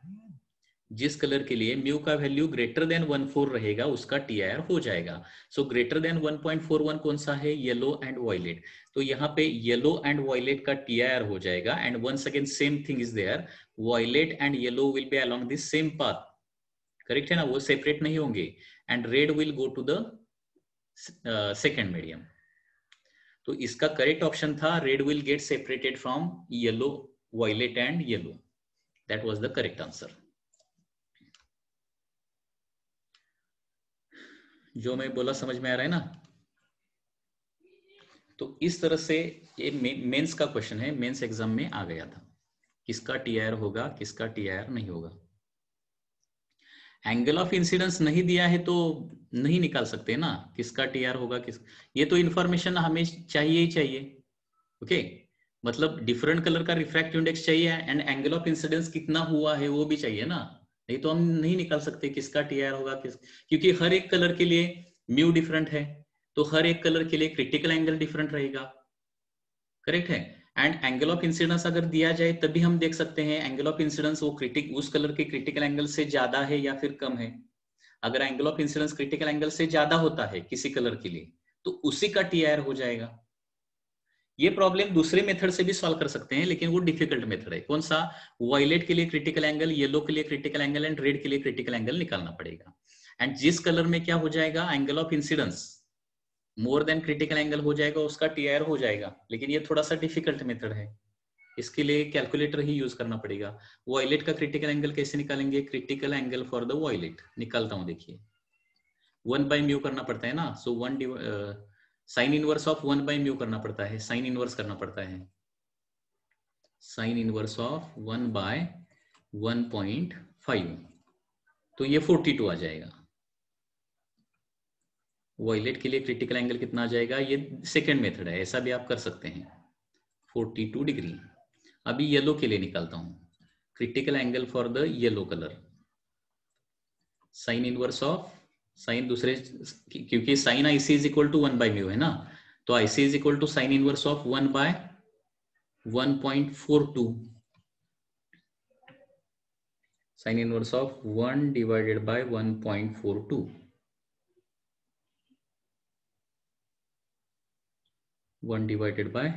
Speaker 1: जिस कलर के लिए म्यू का वैल्यू ग्रेटर देन 1.4 रहेगा उसका TIR हो जाएगा। सो ग्रेटर देन 1.41 कौन सा है, येलो एंड वायलेट, तो यहाँ पे येलो एंड वायलेट का TIR हो जाएगा, and once again same thing is there, violet and yellow will be along this same path, correct है ना, वो सेपरेट नहीं होंगे, and red will go to the second medium. तो इसका करेक्ट ऑप्शन था red will get separated from yellow, violet and yellow, that was the correct answer. जो मैं बोला समझ में आ रहा है ना? तो इस तरह से ये मेंस का क्वेश्चन है, मेंस एग्जाम में आ गया था, किसका TIR होगा किसका TIR नहीं होगा। एंगल ऑफ इंसिडेंस नहीं दिया है तो नहीं निकाल सकते ना किसका TIR होगा किस, ये तो इंफॉर्मेशन हमें चाहिए ही चाहिए। ओके, मतलब डिफरेंट कलर का रिफ्रैक्टिव इंडेक्स चाहिए एंड एंगल ऑफ इंसिडेंस कितना हुआ है वो भी चाहिए ना, नहीं तो हम नहीं निकाल सकते किसका TIR होगा किस, क्योंकि हर एक कलर के लिए म्यू डिफरेंट है, तो हर एक कलर के लिए क्रिटिकल एंगल डिफरेंट रहेगा, करेक्ट है। एंड एंगल ऑफ इंसिडेंस अगर दिया जाए तभी हम देख सकते हैं एंगल ऑफ इंसिडेंस वो उस कलर के क्रिटिकल एंगल से ज्यादा है या फिर कम है। अगर angle of incidence critical angle से ज्यादा होता है किसी कलर के लिए तो उसी का TIR हो जाएगा। ये प्रॉब्लम दूसरे मेथड से भी सॉल्व कर सकते हैं, लेकिन वो डिफिकल्ट मेथड है। कौन सा? वायलेट के लिए क्रिटिकल एंगल, येलो के लिए क्रिटिकल एंगल एंड रेड के लिए क्रिटिकल एंगल निकालना पड़ेगा। एंड जिस कलर में क्या हो जाएगा, angle of incidence more than critical angle हो जाएगा उसका TIR हो जाएगा, लेकिन ये थोड़ा सा डिफिकल्ट मेथड है, इसके लिए कैलकुलेटर ही यूज करना पड़ेगा। वायलेट का क्रिटिकल एंगल कैसे निकालेंगे, critical angle for the violet निकालता हूं, देखिए 1/म्यू करना पड़ता है ना, सो साइन इनवर्स ऑफ 1/म्यू करना पड़ता है, साइन इनवर्स करना पड़ता है, साइन इनवर्स ऑफ 1/1.5, तो ये 42 आ जाएगा। वायलेट के लिए क्रिटिकल एंगल कितना आ जाएगा, ये सेकेंड मेथड है, ऐसा भी आप कर सकते हैं 42 डिग्री। अभी येलो के लिए निकालता हूं, critical angle for the yellow colour, sine inverse of, sine दूसरे, क्योंकि sine IC is equal to 1/म्यू है ना, तो IC is equal to sine inverse of 1/1.42, sine inverse of 1/1.42, 1/,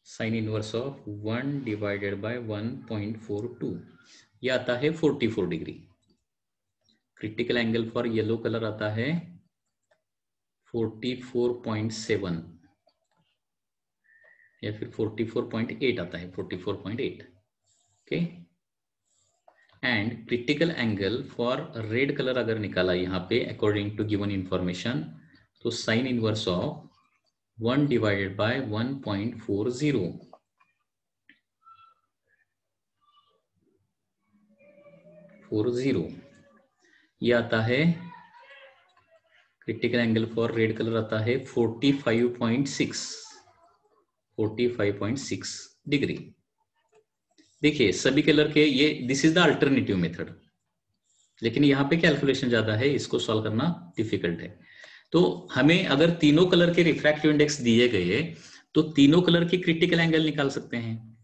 Speaker 1: sine inverse of 1/1.42, यह आता है 44 degree. Critical angle for yellow colour आता है 44.7 या फिर 44.8 आता है, 44.8, okay. And critical angle for red colour अगर निकाला यहाँ पे अकॉर्डिंग टू गिवन इंफॉर्मेशन, तो sign inverse of 1 divided bye 1.40 ये आता है। Critical angle for red colour आता है 45.6 डिग्री। देखिए सभी कलर के ये, this is the alternative method, लेकिन यहाँ पे कैलकुलेशन ज्यादा है, इसको सॉल्व करना डिफिकल्ट है। तो हमें अगर तीनों कलर के रिफ्रैक्टिव इंडेक्स दिए गए तो तीनों कलर के क्रिटिकल एंगल निकाल सकते हैं।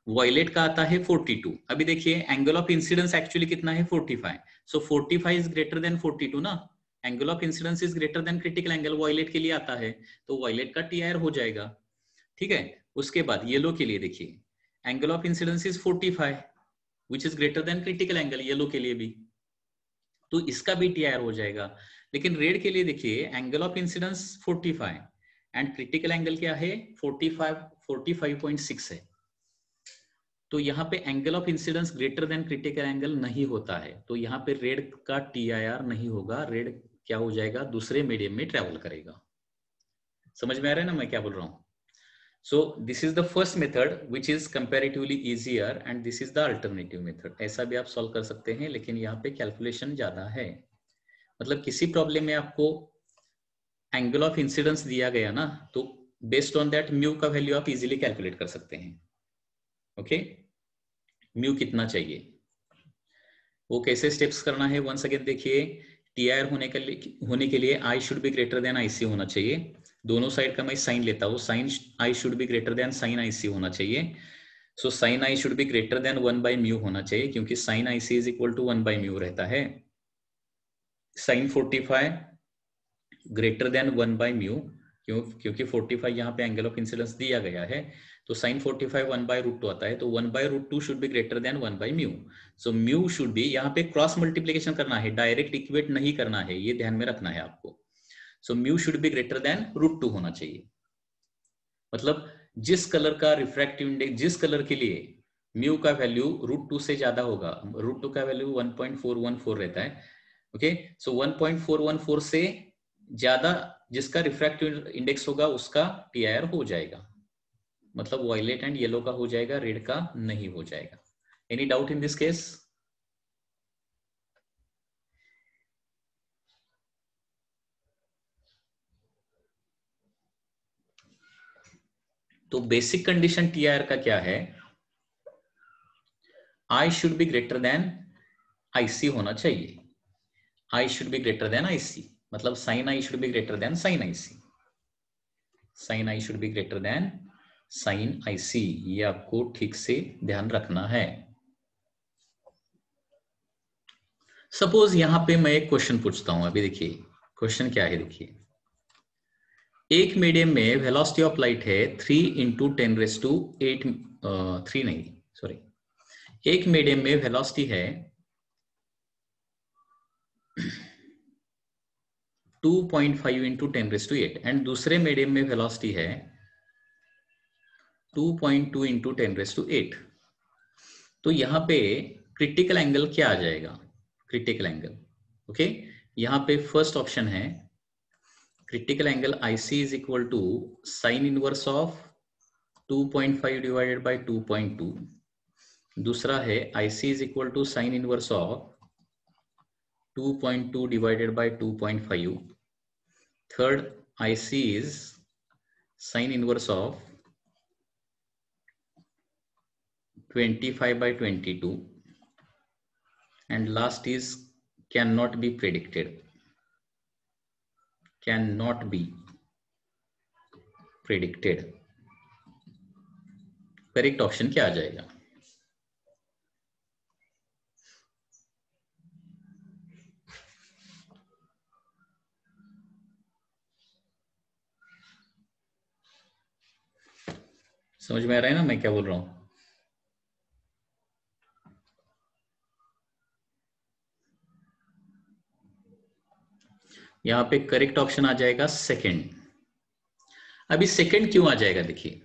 Speaker 1: वॉयलेट का आता है 42। अभी देखिए एंगल ऑफ इंसिडेंस एक्चुअली कितना है 45, सो 45 इज ग्रेटर देन 42 ना। Angle of incidence is greater than critical angle violet के लिए आता है, तो वॉयलेट का टी आर हो जाएगा, ठीक है। उसके बाद येलो के लिए देखिए angle of incidence is 45 which is greater than critical angle, yellow के लिए भी, तो इसका भी टी आर हो जाएगा। लेकिन रेड के लिए देखिए angle of incidence 45 and critical angle क्या है 45.6 है, तो यहाँ पे angle of incidence greater than critical angle नहीं होता है, तो यहाँ पे रेड का TIR नहीं होगा, रेड क्या हो जाएगा दूसरे मीडियम में ट्रेवल करेगा। समझ में आ रहा है ना मैं क्या बोल रहा हूँ? सो this is the first method which is comparatively easier and this is the alternative method. ऐसा भी आप सॉल्व कर सकते हैं, लेकिन यहाँ पे कैलकुलेशन ज्यादा है। मतलब किसी प्रॉब्लम में आपको एंगल ऑफ इंसिडेंस दिया गया ना, तो बेस्ड ऑन दैट म्यू का वैल्यू आप इजीली कैलकुलेट कर सकते हैं, ओके। म्यू कितना चाहिए, वो कैसे स्टेप्स करना है वंस अगेन देखिए। TIR होने के लिए I should be greater than IC होना चाहिए। दोनों साइड का मैं साइन लेता हूँ, sine I should be greater than sine IC होना चाहिए। So sine I should be greater than 1 by mu होना चाहिए, क्योंकि sine IC is equal to 1 by mu रहता है। Sine 45 greater than 1 by mu, क्योंकि 45 यहाँ पे एंगल ऑफ इंसिडेंस दिया गया है, तो साइन 45 1 बाय रूट 2 आता है, तो 1 by root 2 should be greater than 1 by mu. So mu should be, यहाँ पे क्रॉस मल्टीप्लीकेशन करना है, डायरेक्ट इक्वेट नहीं करना है, ये ध्यान में रखना है आपको। So mu should be greater than root 2 होना चाहिए। मतलब जिस कलर का रिफ्रैक्टिव इंडेक्स, जिस कलर के लिए म्यू का वैल्यू रूट 2 से ज्यादा होगा, रूट 2 का वैल्यू 1.414 रहता है, ओके। सो 1.414 से ज्यादा जिसका रिफ्रैक्टिव इंडेक्स होगा उसका TIR हो जाएगा। मतलब वायलेट एंड येलो का हो जाएगा, रेड का नहीं हो जाएगा। Any doubt in this case? तो बेसिक कंडीशन TIR का क्या है, I should be greater than IC होना चाहिए। I should be greater than IC, मतलब sine I should be greater than sine IC, sine I should be greater than sine IC, ये आपको ठीक से ध्यान रखना है। सपोज यहां पे मैं एक क्वेश्चन पूछता हूं, अभी देखिए क्वेश्चन क्या है, देखिए एक मीडियम में वेलोसिटी ऑफ लाइट है 3 इंटू 10⁸, 3 नहीं सॉरी, एक मीडियम में वेलोसिटी है 2.5 इंटू 10⁸ एंड दूसरे मीडियम में वेलोसिटी है 2.2 इंटू 10⁸। तो यहाँ पे क्रिटिकल एंगल क्या आ जाएगा, क्रिटिकल एंगल, ओके। यहाँ पे फर्स्ट ऑप्शन है critical angle IC is equal to sine inverse of 2.5 divided by 2.2। दूसरा है IC is equal to sine inverse of 2.2 divided by 2.5। Third IC is sine inverse of 25 by 22, and last is cannot be predicted, cannot be predicted। Correct option क्या आ जाएगा? समझ में आ रहा है ना मैं क्या बोल रहा हूं? यहां पे करेक्ट ऑप्शन आ जाएगा सेकंड। अभी सेकंड क्यों आ जाएगा, देखिए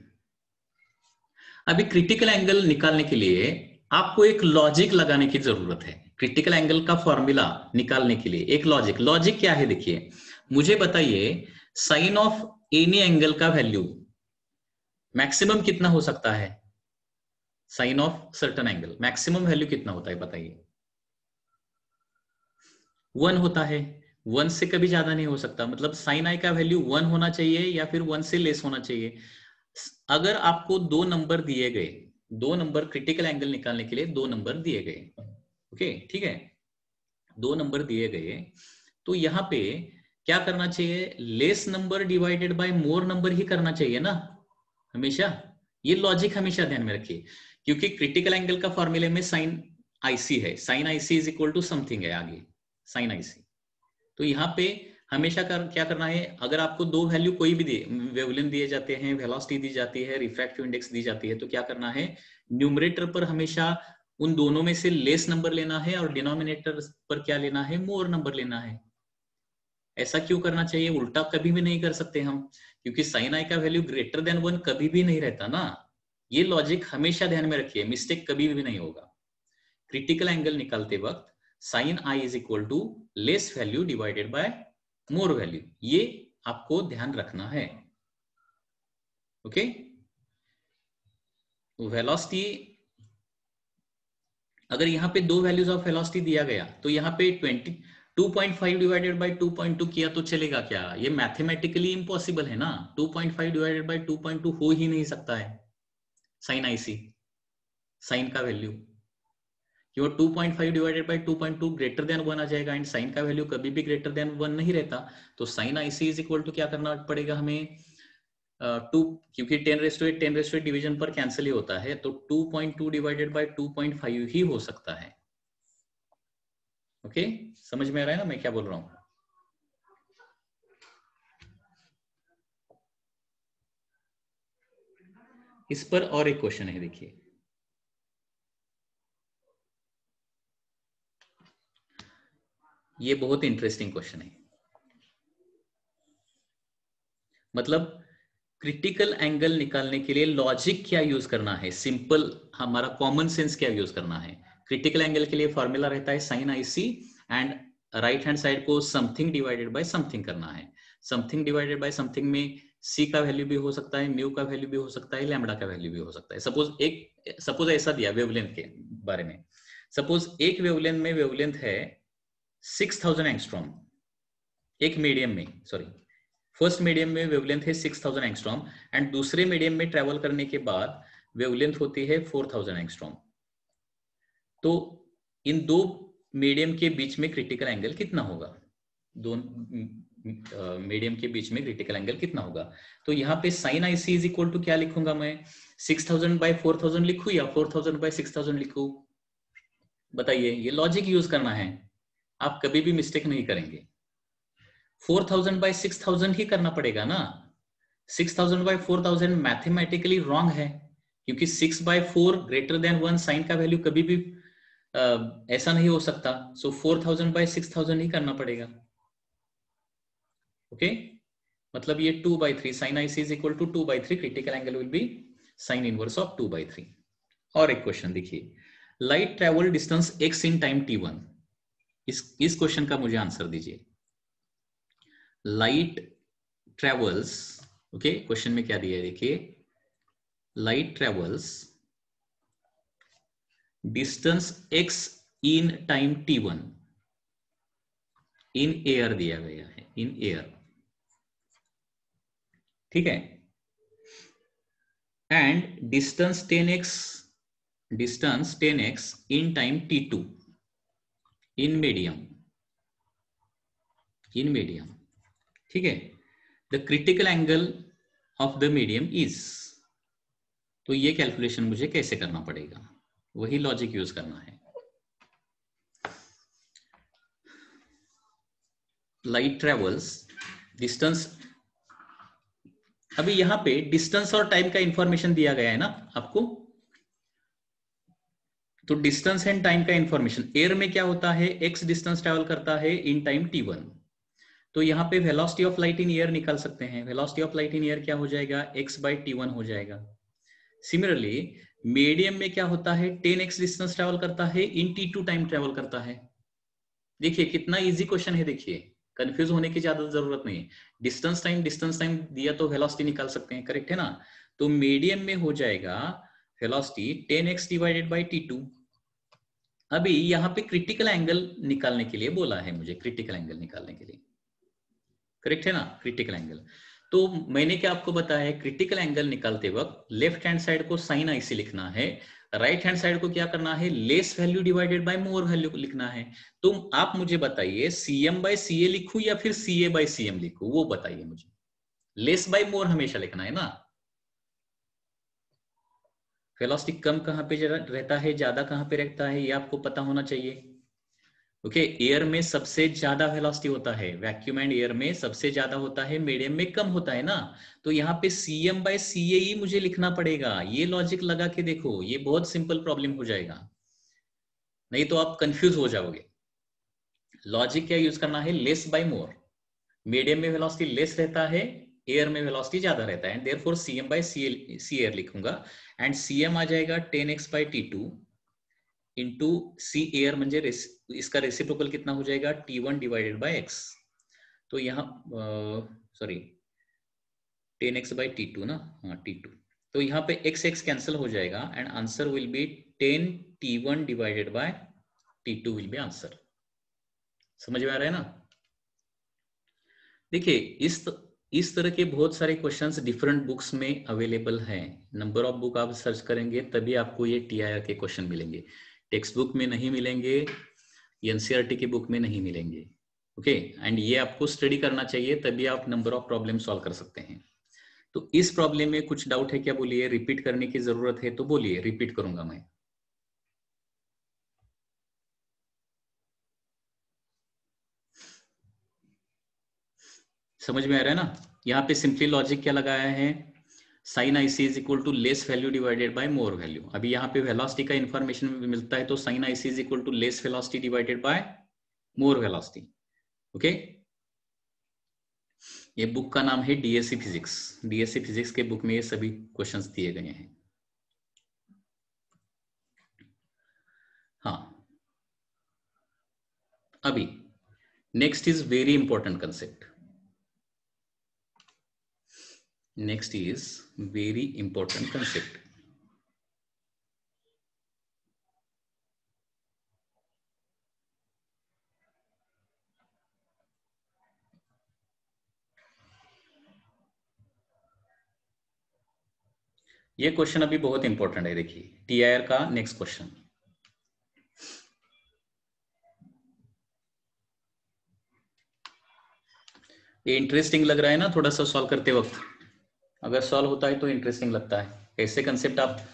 Speaker 1: अभी क्रिटिकल एंगल निकालने के लिए आपको एक लॉजिक लगाने की जरूरत है। क्रिटिकल एंगल का फॉर्मूला निकालने के लिए एक लॉजिक क्या है, देखिए मुझे बताइए साइन ऑफ एनी एंगल का वैल्यू मैक्सिमम कितना हो सकता है। Sine of certain angle maximum value कितना होता है बताइए। 1 होता है, 1 से कभी ज्यादा नहीं हो सकता, मतलब साइन आई का वैल्यू 1 होना चाहिए या फिर 1 से लेस होना चाहिए। अगर आपको दो नंबर दिए गए, दो नंबर क्रिटिकल एंगल निकालने के लिए दो नंबर दिए गए, ओके ठीक है, दो नंबर दिए गए, तो यहां पे क्या करना चाहिए, less number divided by more number ही करना चाहिए ना हमेशा। ये लॉजिक हमेशा ध्यान में रखिए, क्योंकि क्रिटिकल एंगल का फॉर्मूले में साइन आईसी है, sine IC is equal to something है आगे, साइन आईसी। तो यहाँ पे हमेशा क्या करना है, अगर आपको दो वैल्यू कोई भी दिए, वेवलेंथ दिए जाते हैं, वेलोसिटी दी जाती है, रिफ्रैक्टिव इंडेक्स दी जाती है, तो क्या करना है, न्यूमरेटर पर हमेशा उन दोनों में से लेस नंबर लेना है और डिनोमिनेटर पर क्या लेना है, मोर नंबर लेना है। ऐसा क्यों करना चाहिए, उल्टा कभी भी नहीं कर सकते हम, क्योंकि साइन आई का वैल्यू ग्रेटर देन 1 कभी भी नहीं रहता ना। ये लॉजिक हमेशा ध्यान में रखिए, मिस्टेक कभी भी नहीं होगा। क्रिटिकल एंगल निकालते वक्त sine I is equal to less value divided by more value, ये आपको ध्यान रखना है। ओके, वेलोसिटी, अगर यहाँ पे दो वैल्यूज ऑफ वेलोसिटी दिया गया तो यहाँ पे 2.5 डिवाइडेड बाय 2.2 किया तो चलेगा क्या, ये मैथमेटिकली इम्पॉसिबल है ना। 2.5 डिवाइडेड बाय 2.2 हो ही नहीं सकता है साइन आईसी, साइन का वैल्यू, क्यों 2.5 डिवाइडेड बाय 2.2 ग्रेटर देन 1 आ जाएगा, एंड साइन का वैल्यू कभी भी ग्रेटर देन 1 नहीं रहता। तो sine IC is equal to क्या करना पड़ेगा हमें, 2, क्योंकि 10⁸ डिवीजन पर कैंसिल ही होता है, तो 2.2 डिवाइडेड बाय 2.5 ही हो सकता है। ओके, समझ में आ रहा है ना मैं क्या बोल रहा हूं। इस पर और एक क्वेश्चन है, देखिए ये बहुत इंटरेस्टिंग क्वेश्चन है। मतलब क्रिटिकल एंगल निकालने के लिए लॉजिक क्या यूज करना है, सिंपल हमारा कॉमन सेंस क्या यूज करना है। क्रिटिकल एंगल के लिए फॉर्मूला रहता है sine IC, and right hand side को समथिंग डिवाइडेड बाय समथिंग करना है। समथिंग डिवाइडेड बाय समथिंग में सी का वैल्यू भी हो सकता है, म्यू का वैल्यू भी हो सकता है, लैम्बडा का वैल्यू भी हो सकता है। सपोज ऐसा दिया वेवलेंथ के बारे में, सपोज एक वेवलेंथ में वेवलेंथ है 6000 एंगस्ट्रॉम, एक मीडियम में, सॉरी फर्स्ट मीडियम में वेवलेंथ है 6000 एंगस्ट्रॉम, एंड दूसरे मीडियम में ट्रेवल करने के बाद वेवलेंथ होती है 4000 एंगस्ट्रॉम। तो इन दो मीडियम के बीच में क्रिटिकल एंगल कितना होगा, दो मीडियम के बीच में क्रिटिकल एंगल कितना होगा। तो यहाँ पे sine I C is equal to क्या लिखूंगा मैं, 6000 बाय 4000 लिखू या 4000 बाय 6000 लिखू, बताइए। ये लॉजिक यूज करना है, आप कभी भी मिस्टेक नहीं करेंगे। 4000 बाय 6000 ही करना पड़ेगा ना। 6000 बाय 4000 मैथमेटिकली रॉन्ग है, क्योंकि 6 बाय 4 ग्रेटर देन 1 साइन का वैल्यू कभी भी ऐसा नहीं हो सकता। सो 4000 बाय 6000 ही करना पड़ेगा। ओके, मतलब ये 2/3 sine I C is equal to 2/3, critical angle will be sine inverse of 2/3। और एक क्वेश्चन देखिए, light travel distance x in time t1, इस क्वेश्चन का मुझे आंसर दीजिए। लाइट ट्रेवल्स, ओके क्वेश्चन में क्या दिया है देखिए, light travels distance x in time t1 in air दिया गया है, इन एयर, ठीक है, and distance 10x in time t2 in medium, ठीक है। The critical angle of the medium is, तो ये कैलकुलेशन मुझे कैसे करना पड़ेगा, वही लॉजिक यूज करना है। लाइट ट्रेवल्स डिस्टेंस, अभी यहां पे डिस्टेंस और टाइम का इंफॉर्मेशन दिया गया है ना आपको, तो डिस्टेंस एंड टाइम का इंफॉर्मेशन, एयर में क्या होता है, x डिस्टेंस ट्रेवल करता है इन टाइम t1, तो यहाँ पे velocity of light in air निकाल सकते हैं। Velocity of light in air क्या हो जाएगा, x/t1 हो जाएगा। सिमिलरली मीडियम में क्या होता है, 10x डिस्टेंस ट्रेवल करता है इन t2 टाइम ट्रेवल करता है। देखिए कितना इजी क्वेश्चन है, देखिए कंफ्यूज होने की ज्यादा जरूरत नहीं है। डिस्टेंस टाइम दिया तो वेलोसिटी निकाल सकते हैं, करेक्ट है ना। तो मीडियम में हो जाएगा velocity 10x divided by t2। अभी यहाँ पे क्रिटिकल एंगल निकालने के लिए बोला है मुझे, क्रिटिकल एंगल निकालने के लिए, करेक्ट है ना, क्रिटिकल एंगल। तो मैंने क्या आपको बताया है, क्रिटिकल एंगल निकालते वक्त लेफ्ट हैंड साइड को साइन आईसी लिखना है, राइट हैंड साइड को क्या करना है, less value divided by more value लिखना है। तो आप मुझे बताइए CM/CA लिखूं या फिर CA/CM लिखूं, वो बताइए मुझे। लेस बाय मोर हमेशा लिखना है ना। वेलोसिटी कम कहां पे रहता है, ज्यादा कहां पे रहता है, ये आपको पता होना चाहिए। ओके, एयर में सबसे ज्यादा वेलोसिटी होता है, वैक्यूम एंड एयर में सबसे ज्यादा होता है, मीडियम में कम होता है ना। तो यहाँ पे CM/CA ही मुझे लिखना पड़ेगा। ये लॉजिक लगा के देखो, ये बहुत सिंपल प्रॉब्लम हो जाएगा, नहीं तो आप कंफ्यूज हो जाओगे। लॉजिक क्या यूज करना है, लेस बाय मोर। मीडियम में वेलोसिटी लेस रहता है, एयर में वेलोसिटी ज्यादा रहता है, देयरफॉर CM/CA लिखूंगा। एंड CM आ जाएगा 10x/t2 इंटू सी एयर, म्हणजे इसका रेसिप्रोकल कितना हो जाएगा, t1 डिवाइडेड बाय x। तो यहाँ सॉरी 10x/t2 ना, हाँ t2। तो यहाँ पे x कैंसिल हो जाएगा and answer will be 10t1 divided by t2 will be answer. समझ में आ रहा है ना। देखिए इस तरह के बहुत सारे क्वेश्चंस डिफरेंट बुक्स में अवेलेबल हैं। नंबर ऑफ बुक आप सर्च करेंगे तभी आपको ये TIR के क्वेश्चन मिलेंगे, टेक्स्ट बुक में नहीं मिलेंगे, NCERT की बुक में नहीं मिलेंगे। ओके, एंड ये आपको स्टडी करना चाहिए, तभी आप नंबर ऑफ प्रॉब्लम सॉल्व कर सकते हैं। तो इस प्रॉब्लम में कुछ डाउट है क्या, बोलिए। रिपीट करने की जरूरत है तो बोलिए, रिपीट करूंगा मैं। समझ में आ रहा है ना। यहाँ पे सिंपली लॉजिक क्या लगाया है, sine IC is equal to less value divided by more value. अभी यहाँ पे वेलोसिटी का इंफॉर्मेशन मिलता है तो sine IC is equal to less velocity divided by more velocity. Okay, ये बुक का नाम है DSC फिजिक्स। DSC फिजिक्स के बुक में ये सभी क्वेश्चंस दिए गए हैं। हाँ, अभी next is very important concept. Next is very important concept. ये क्वेश्चन अभी बहुत इंपॉर्टेंट है, देखिए TIR का नेक्स्ट क्वेश्चन। ये इंटरेस्टिंग लग रहा है ना थोड़ा सा सॉल्व करते वक्त, अगर सॉल्व होता है तो इंटरेस्टिंग लगता है। ऐसे कंसेप्ट आप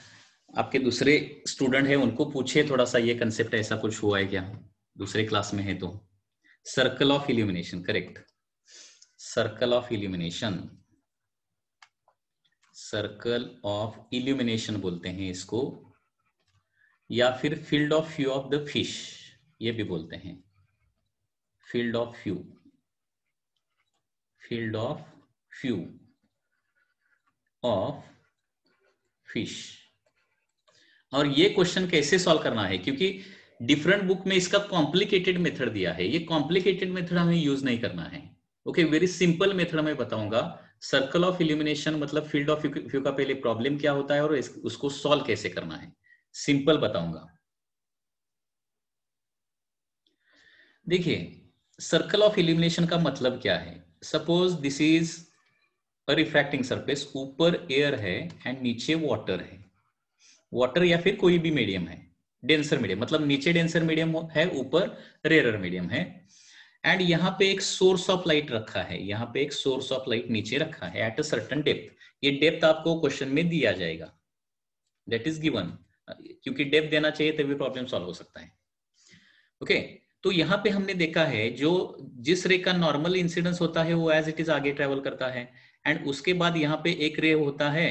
Speaker 1: आपके दूसरे स्टूडेंट है उनको पूछिए थोड़ा सा, ये कंसेप्ट ऐसा कुछ हुआ है क्या दूसरे क्लास में है तो। Circle of illumination, correct, circle of illumination, circle of illumination बोलते हैं इसको, या फिर field of view of the fish ये भी बोलते हैं। Field of view, field of view of fish. और ये क्वेश्चन कैसे सॉल्व करना है, क्योंकि डिफरेंट बुक में इसका कॉम्प्लिकेटेड मेथड दिया है, ये कॉम्प्लिकेटेड मेथड हमें यूज नहीं करना है। ओके, वेरी सिंपल मेथड मैं बताऊंगा। सर्कल ऑफ इल्यूमिनेशन मतलब फील्ड ऑफ व्यू का पहले प्रॉब्लम क्या होता है और उसको सॉल्व कैसे करना है, सिंपल बताऊंगा। देखिए सर्कल ऑफ इल्यूमिनेशन का मतलब क्या है, suppose this is a refracting surface, ऊपर एयर है एंड नीचे वाटर है। वाटर या फिर कोई भी मीडियम है, डेंसर मीडियम, मतलब नीचे डेंसर मीडियम है, ऊपर रेयर मीडियम है। एंड यहाँ पे एक सोर्स ऑफ लाइट रखा है, यहाँ पे एक सोर्स ऑफ लाइट नीचे रखा है एट अ सर्टेन डेप्थ। ये डेप्थ आपको क्वेश्चन में दिया जाएगा, दैट इज गिवन, क्योंकि डेप्थ देना चाहिए तभी प्रॉब्लम सॉल्व हो सकता है। ओके, तो यहाँ पे हमने देखा है जो जिस रे का नॉर्मल इंसिडेंस होता है वो एज इट इज आगे ट्रेवल करता है, एंड उसके बाद यहाँ पे एक रे होता है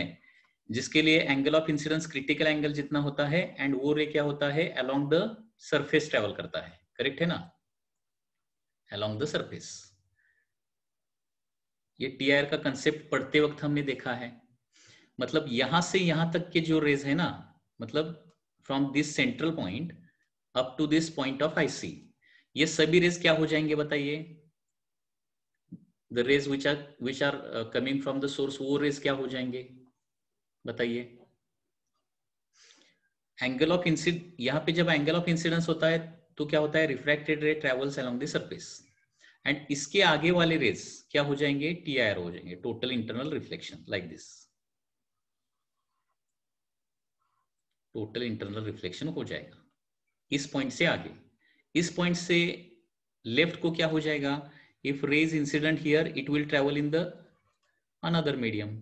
Speaker 1: जिसके लिए angle of incidence critical angle जितना होता है, एंड वो रे क्या होता है, अलोंग द सरफेस ट्रेवल करता है, करेक्ट है ना, अलोंग द सरफेस। ये टीआईआर का कंसेप्ट पढ़ते वक्त हमने देखा है। मतलब यहां से यहां तक के जो रेज है ना, मतलब from this central point up to this point of IC, ये सभी रेज क्या हो जाएंगे बताइए? The rays which are coming from the source, वो रेज क्या हो जाएंगे बताइए? एंगल ऑफ इंसिड, यहाँ पे जब एंगल ऑफ इंसिडेंस होता है तो क्या होता है? रिफ्रैक्टेड रे travels along the surface, and इसके आगे वाले रेज क्या हो जाएंगे? टीआईआर हो जाएंगे, total internal reflection, like this. Total internal reflection हो जाएगा इस पॉइंट से आगे। इस पॉइंट से लेफ्ट को क्या हो जाएगा? If raise incident here it will travel in the another medium.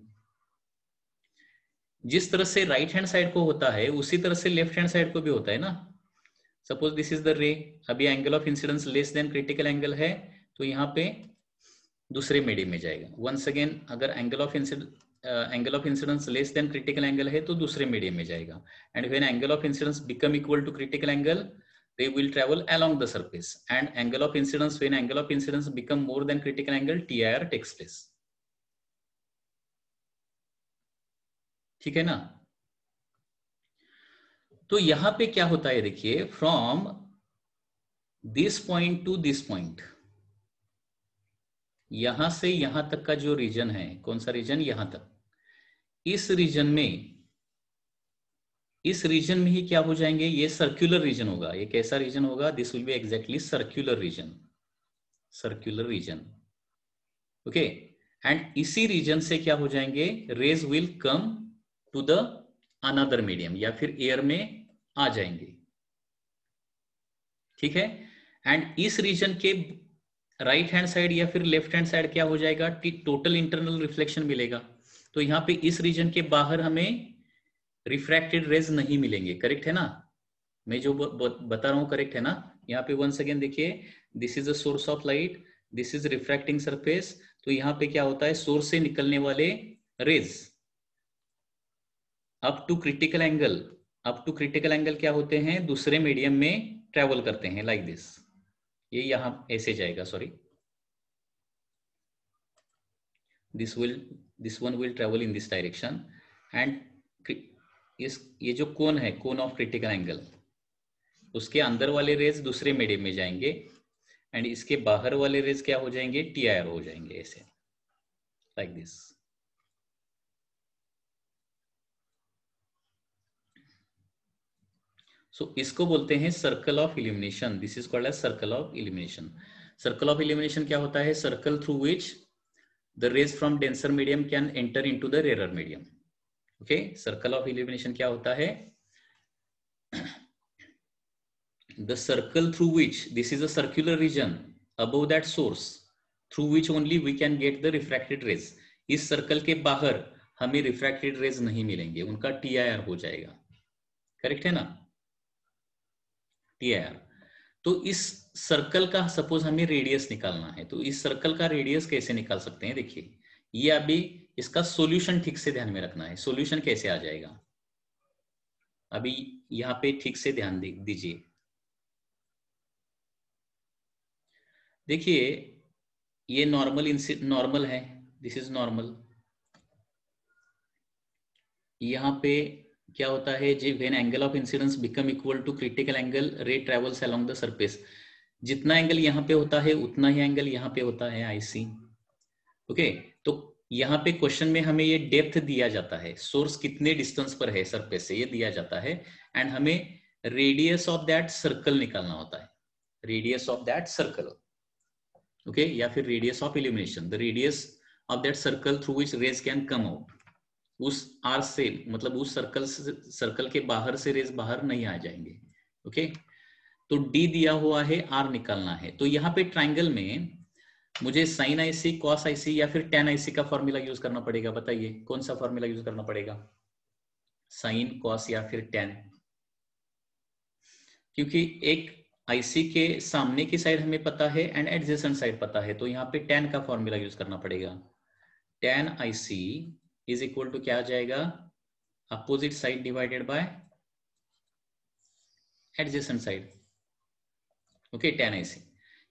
Speaker 1: जिस तरह से राइट हैंड साइड को होता है उसी तरह से लेफ्ट हैंड साइड को भी होता है ना। Suppose this is the ray, अभी angle of incidence less than critical angle है तो यहाँ पे दूसरे मीडियम में जाएगा। वंस अगेन अगर angle of incidence less than critical angle है तो दूसरे मीडियम में जाएगा। And when angle of incidence become equal to critical angle they will travel along the surface, and angle of incidence, when angle of incidence become more than critical angle, TIR takes place. ठीक है ना? तो यहां पे क्या होता है देखिए, from this point two this point, यहां से यहां तक का जो रीजन है, कौन सा रीजन? यहां तक, इस रीजन में ही क्या हो जाएंगे? ये सर्कुलर रीजन होगा। ये कैसा रीजन होगा? This will be exactly circular region. Okay, and इसी रीजन से क्या हो जाएंगे? Rays will come to the another medium, या फिर एयर में आ जाएंगे। ठीक है, एंड इस रीजन के राइट हैंड साइड या फिर लेफ्ट हैंड साइड क्या हो जाएगा? टोटल इंटरनल रिफ्लेक्शन मिलेगा। तो यहां पे इस रीजन के बाहर हमें रिफ्रैक्टेड रेज नहीं मिलेंगे। करेक्ट है ना? मैं जो बता रहा हूं करेक्ट है ना? यहाँ पे वंस अगेन देखिए, this is a source of light, this is refracting surface. तो यहाँ पे क्या होता है? सोर्स से निकलने वाले rays up to critical angle क्या होते हैं? दूसरे मीडियम में ट्रेवल करते हैं, लाइक दिस। ये यहां ऐसे जाएगा, sorry, this one will travel in this direction, and ये जो कोन है, कोन ऑफ क्रिटिकल एंगल, उसके अंदर वाले रेज दूसरे मीडियम में जाएंगे, एंड इसके बाहर वाले रेज क्या हो जाएंगे? टीआईआर हो जाएंगे, ऐसे, लाइक दिस। सो इसको बोलते हैं circle of illumination. This is called as circle of illumination. Circle of illumination क्या होता है? Circle through which the rays from denser medium can enter into the rare medium. Okay, circle of illumination क्या होता है? the circle through which, this is a circular region above that source, through which only we can get the refracted rays. इस circle के बाहर हमें refracted raise नहीं मिलेंगे, उनका टीआईआर हो जाएगा। करेक्ट है ना? टीआईआर। तो इस सर्कल का सपोज हमें रेडियस निकालना है, तो इस सर्कल का रेडियस कैसे निकाल सकते हैं? देखिए, ये अभी इसका सॉल्यूशन ठीक से ध्यान में रखना है। सॉल्यूशन कैसे आ जाएगा? अभी यहाँ पे ठीक से ध्यान दीजिए। देखिए, ये नॉर्मल है, दिस इज नॉर्मल। यहाँ पे क्या होता है जी? When angle of incidence become equal to critical angle, ray travels along the surface. जितना एंगल यहाँ पे होता है उतना ही एंगल यहाँ पे होता है, आई सी। ओके, तो यहाँ पे क्वेश्चन में हमें ये डेप्थ दिया जाता है, सोर्स कितने डिस्टेंस पर है सरफेस से, ये दिया जाता है, एंड हमें रेडियस ऑफ दैट सर्कल निकालना होता है, radius of that circle. Okay, या फिर radius of illumination, the radius of that circle through which raise can come out. उस आर से, मतलब उस सर्कल के बाहर से रेज बाहर नहीं आ जाएंगे। ओके, तो डी दिया हुआ है, आर निकालना है। तो यहाँ पे ट्राइंगल में मुझे साइन आईसी, कॉस आईसी या फिर टेन आईसी का फॉर्मूला यूज करना पड़ेगा। बताइए कौन सा फॉर्मूला यूज करना पड़ेगा? साइन, कॉस या फिर टेन? क्योंकि एक आईसी के सामने की साइड हमें पता है एंड एडजेसेंट साइड पता है, तो यहाँ पे टेन का फॉर्मूला यूज करना पड़ेगा। Tan IC is equal to क्या आ जाएगा? Opposite side divided by adjacent side. Okay, tan IC,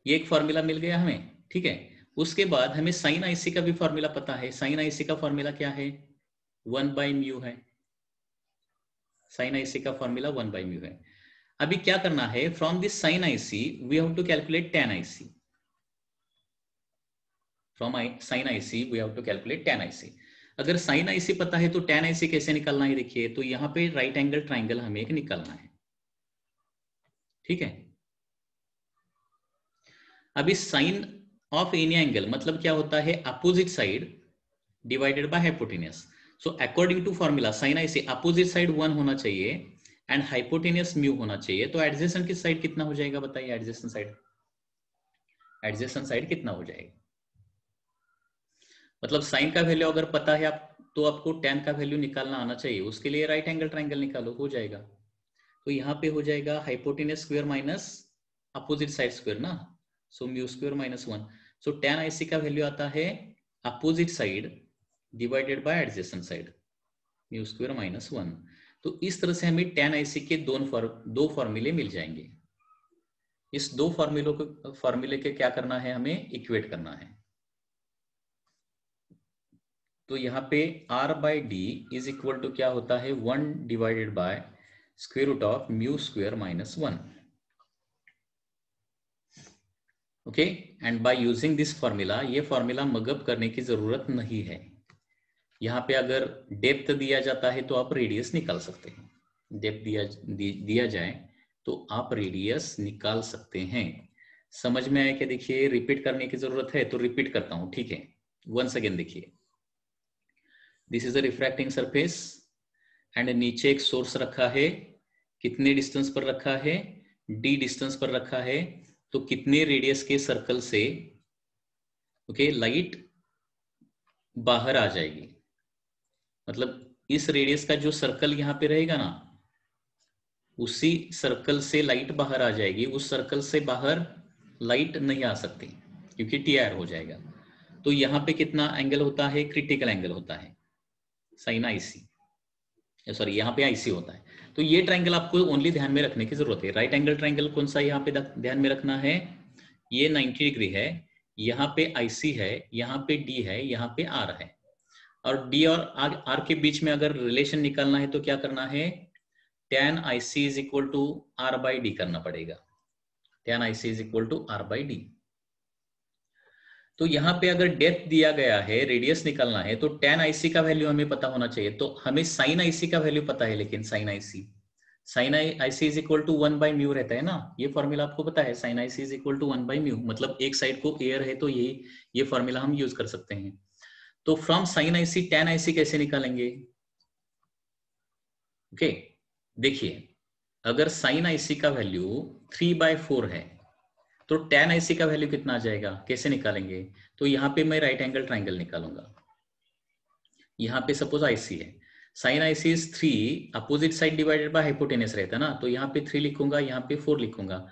Speaker 1: ये एक फॉर्मूला मिल गया हमें। ठीक है, उसके बाद हमें साइन आईसी का भी फॉर्मूला पता है। साइन आईसी का फॉर्मूला क्या है? 1/μ है। साइन आईसी का फॉर्मूला 1/μ है। अभी क्या करना है, from this sine IC we have to calculate tan IC. From sine IC we have to calculate tan IC. अगर साइन आईसी पता है तो tan आईसी कैसे निकालना है? देखिए, तो यहाँ पे राइट एंगल ट्राइंगल हमें एक निकालना है, ठीक है। अभी साइन ऑफ एनी एंगल मतलब क्या होता है? Opposite side divided by hypotenuse. So according to formula sine IC opposite side 1 होना चाहिए एंड हाइपोटेन्यूज म्यू होना चाहिए। तो एडजेसेंट की साइड कितना हो जाएगा बताइए? एडजेसेंट साइड कितना हो जाएगा? मतलब साइन का वैल्यू अगर पता है आप तो आपको tan का वैल्यू निकालना आना चाहिए। उसके लिए राइट एंगल ट्राइंगल निकालो, हो जाएगा। तो यहाँ पे हो जाएगा hypotenuse square minus opposite side square ना, सो म्यू स्क्वायर माइनस 1। सो tan आईसी का वैल्यू आता है opposite side divided by adjacent side, mu square minus 1। तो इस तरह से हमें tan आईसी के दो फॉर्मूले मिल जाएंगे। इस दो फॉर्मूले के क्या करना है? हमें इक्वेट करना है। तो यहाँ पे r/d इज इक्वल टू क्या होता है? 1 divided by square root of mu square minus 1। Okay, and by using this formula, ये फॉर्मूला मगअप करने की जरूरत नहीं है। यहाँ पे अगर डेप्थ दिया जाता है तो आप रेडियस निकाल सकते हैं। डेप्थ दिया जाए तो आप रेडियस निकाल सकते हैं। समझ में आया क्या? देखिए, रिपीट करने की जरूरत है तो रिपीट करता हूं, ठीक है। वंस अगेन देखिए, this is a refracting surface and नीचे एक सोर्स रखा है। कितने डिस्टेंस पर रखा है? d डिस्टेंस पर रखा है। तो कितने रेडियस के सर्कल से ओके लाइट बाहर आ जाएगी? मतलब इस रेडियस का जो सर्कल यहाँ पे रहेगा ना, उसी सर्कल से लाइट बाहर आ जाएगी। उस सर्कल से बाहर लाइट नहीं आ सकती क्योंकि टीआर हो जाएगा। तो यहाँ पे कितना एंगल होता है? क्रिटिकल एंगल होता है, साइन आईसी, सॉरी यहाँ पे आईसी होता है। तो ये ट्राइंगल आपको ओनली ध्यान में रखने की जरूरत है। राइट एंगल ट्राइंगल कौन सा यहाँ पे ध्यान में रखना है? ये 90 डिग्री है, यहाँ पे आईसी है, यहाँ पे डी है, यहाँ पे आर है। और डी और आर के बीच में अगर रिलेशन निकालना है तो क्या करना है? tan IC is equal to r/d करना पड़ेगा। tan IC is equal to r/d। तो यहाँ पे अगर डेप्थ दिया गया है, रेडियस निकालना है, तो tan IC का वैल्यू हमें पता होना चाहिए। तो हमें sin IC का वैल्यू पता है, लेकिन sin IC is equal to 1/μ रहता है ना। ये फॉर्मूला आपको पता है, sin IC is equal to 1/μ। मतलब एक साइड को एयर है तो ये फॉर्मूला हम यूज कर सकते हैं। तो from sin IC tan IC कैसे निकालेंगे? ओके, देखिए, अगर sin IC का वैल्यू 3/4 है तो tan IC का वैल्यू कितना आ जाएगा? कैसे निकालेंगे? तो यहाँ पे मैं राइट एंगल ट्राइंगल निकालूंगा। यहाँ पे सपोज IC है, sin IC is 3, opposite side divided by hypotenuse रहता है ना, तो यहाँ पे 3 लिखूंगा, यहाँ पे 4 लिखूंगा।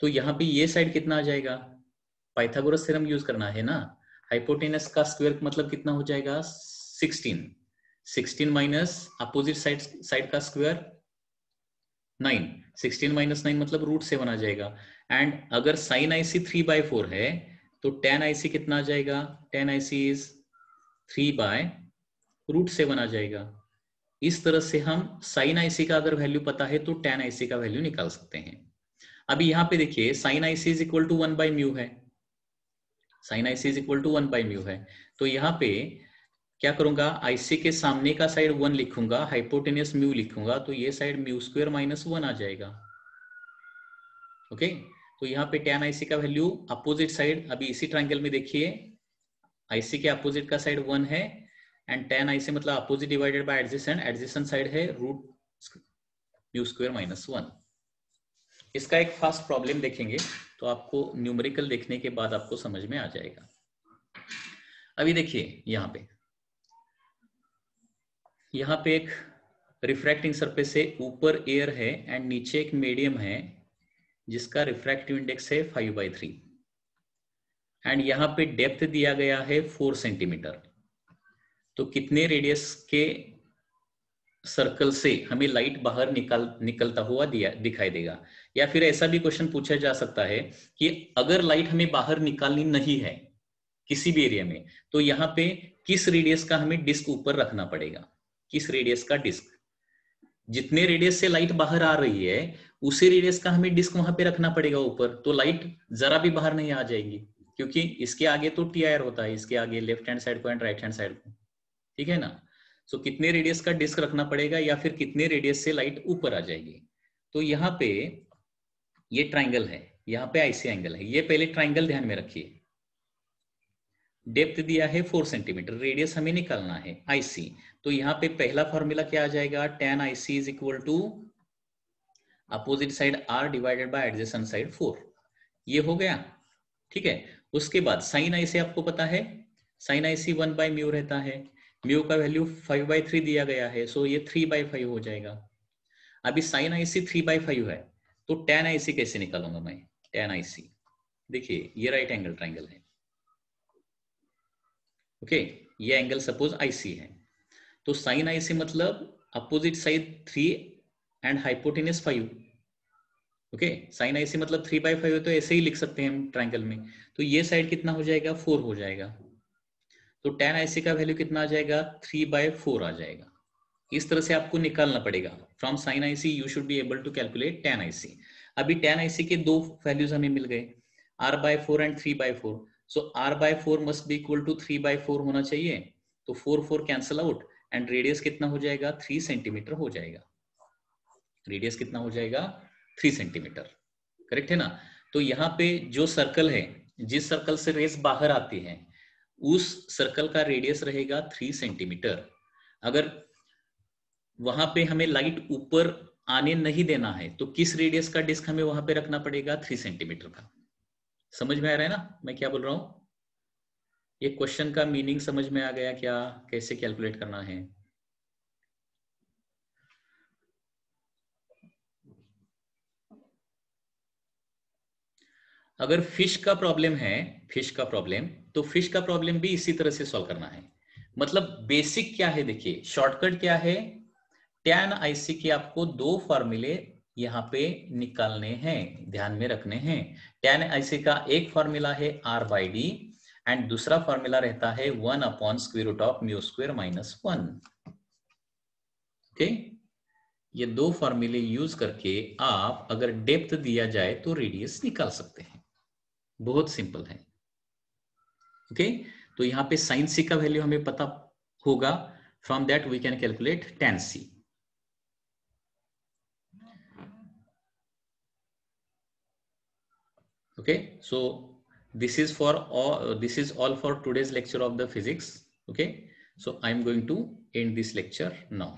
Speaker 1: तो यहाँ पे ये साइड कितना आ जाएगा? पाइथागोरस थ्योरम यूज करना है ना। हाइपोटेनस का स्क्वायर मतलब कितना हो जाएगा? 16 माइनस अपोजिट साइड का स्क्वायर 9, 16 माइनस 9 मतलब √7 आ जाएगा। एंड अगर साइन आईसी 3/4 है तो tan आईसी कितना आ जाएगा? tan आईसी इज 3/√7 आ जाएगा। इस तरह से हम साइन आईसी का अगर वैल्यू पता है तो tan आईसी का वैल्यू निकाल सकते हैं। अभी यहाँ पे देखिए, sine IC is equal to 1/μ है, sine IC is equal to 1/μ है। तो यहाँ पे क्या करूंगा? आईसी के सामने का साइड 1 लिखूंगा, हाइपोटेनियस म्यू लिखूंगा, तो ये साइड म्यू स्क्वायर माइनस 1 आ जाएगा। ओके, तो यहाँ पे tan आईसी का वैल्यू अपोजिट साइड, अभी इसी ट्राइंगल में देखिए आईसी के अपोजिट का साइड 1 है एंड tan आईसी मतलब opposite divided by adjacent, adjacent side है √μ स्क्वायर माइनस 1। इसका एक फास्ट प्रॉब्लम देखेंगे तो आपको न्यूमेरिकल देखने के बाद आपको समझ में आ जाएगा। अभी देखिए, यहाँ पे एक रिफ्रैक्टिंग सरफेस है, ऊपर एयर है एंड नीचे एक मीडियम है जिसका रिफ्रैक्टिव इंडेक्स है 5/3 एंड यहाँ पे डेप्थ दिया गया है 4 सेंटीमीटर। तो कितने रेडियस के सर्कल से हमें लाइट बाहर निकलता हुआ दिखाई देगा? या फिर ऐसा भी क्वेश्चन पूछा जा सकता है कि अगर लाइट हमें बाहर निकालनी नहीं है किसी भी एरिया में, तो यहाँ पे किस रेडियस का हमें डिस्क ऊपर रखना पड़ेगा, किस रेडियस का डिस्क, जितने रेडियस से लाइट बाहर आ रही है उसी रेडियस का हमें डिस्क वहां पे रखना पड़ेगा ऊपर, तो लाइट जरा भी बाहर नहीं आ जाएगी, क्योंकि इसके आगे तो टी आर होता है, इसके आगे लेफ्ट हैंड साइड को एंड राइट हैंड साइड को, ठीक है ना। सो कितने रेडियस का डिस्क रखना पड़ेगा या फिर कितने रेडियस से लाइट ऊपर आ जाएगी। तो यहाँ पे ये ट्राइंगल है, यहाँ पे आईसी एंगल है, ये पहले ट्राइंगल ध्यान में रखिए। डेप्थ दिया है 4 सेंटीमीटर, रेडियस हमें निकालना है आईसी, तो यहाँ पे पहला फॉर्मूला क्या आ जाएगा, tan IC is equal to opposite side r divided by adjacent side 4, ये हो गया, ठीक है। उसके बाद साइन IC आपको पता है, साइन IC 1 बाय म्यू रहता है, म्यू का वैल्यू 5/3 दिया गया है, सो ये 3/5 हो जाएगा। अभी साइन IC 3/5 है, तो tan IC कैसे निकालूंगा मैं, tan IC देखिए ये राइट एंगल ट्राइंगल है, ओके, ये एंगल सपोज IC है, तो साइन IC मतलब opposite side 3 and hypotenuse 5, okay, sine IC मतलब 3/5 है, तो ऐसे ही लिख सकते हैं हम ट्राइंगल में, तो ये साइड कितना हो जाएगा, 4 हो जाएगा, तो tan IC का वैल्यू कितना आ जाएगा, 3/4 आ जाएगा। इस तरह से आपको निकालना पड़ेगा, from sine IC you should be able to calculate tan IC। अभी tan IC के दो वैल्यूज हमें मिल गए, r/4 and 3/4, so r/4 must be equal to 3/4 होना चाहिए, तो 4 कैंसल आउट एंड रेडियस कितना हो जाएगा, 3 सेंटीमीटर हो जाएगा, रेडियस कितना हो जाएगा, 3 सेंटीमीटर, करेक्ट है ना। तो यहाँ पे जो सर्कल है, जिस सर्कल से रेस बाहर आती है उस सर्कल का रेडियस रहेगा 3 सेंटीमीटर। अगर वहां पे हमें लाइट ऊपर आने नहीं देना है तो किस रेडियस का डिस्क हमें वहां पे रखना पड़ेगा, 3 सेंटीमीटर का। समझ में आ रहा है ना मैं क्या बोल रहा हूं, ये क्वेश्चन का मीनिंग समझ में आ गया क्या, कैसे कैलकुलेट करना है। अगर फिश का प्रॉब्लम है, फिश का प्रॉब्लम, तो फिश का प्रॉब्लम भी इसी तरह से सॉल्व करना है। मतलब बेसिक क्या है, देखिए शॉर्टकट क्या है, tan IC के आपको दो फॉर्मूले यहाँ पे निकालने हैं, ध्यान में रखने हैं। tan IC का एक फॉर्मूला है r/d एंड दूसरा फॉर्मूला रहता है 1/√μ²-1, ओके। ये दो फॉर्मूले यूज करके आप अगर डेप्थ दिया जाए तो रेडियस निकाल सकते हैं, बहुत सिंपल है, ओके। तो यहाँ पे sin C का वैल्यू हमें पता होगा, from that we can calculate tan C। Okay, so this is all for today's lecture of the physics, okay. So I'm going to end this lecture now.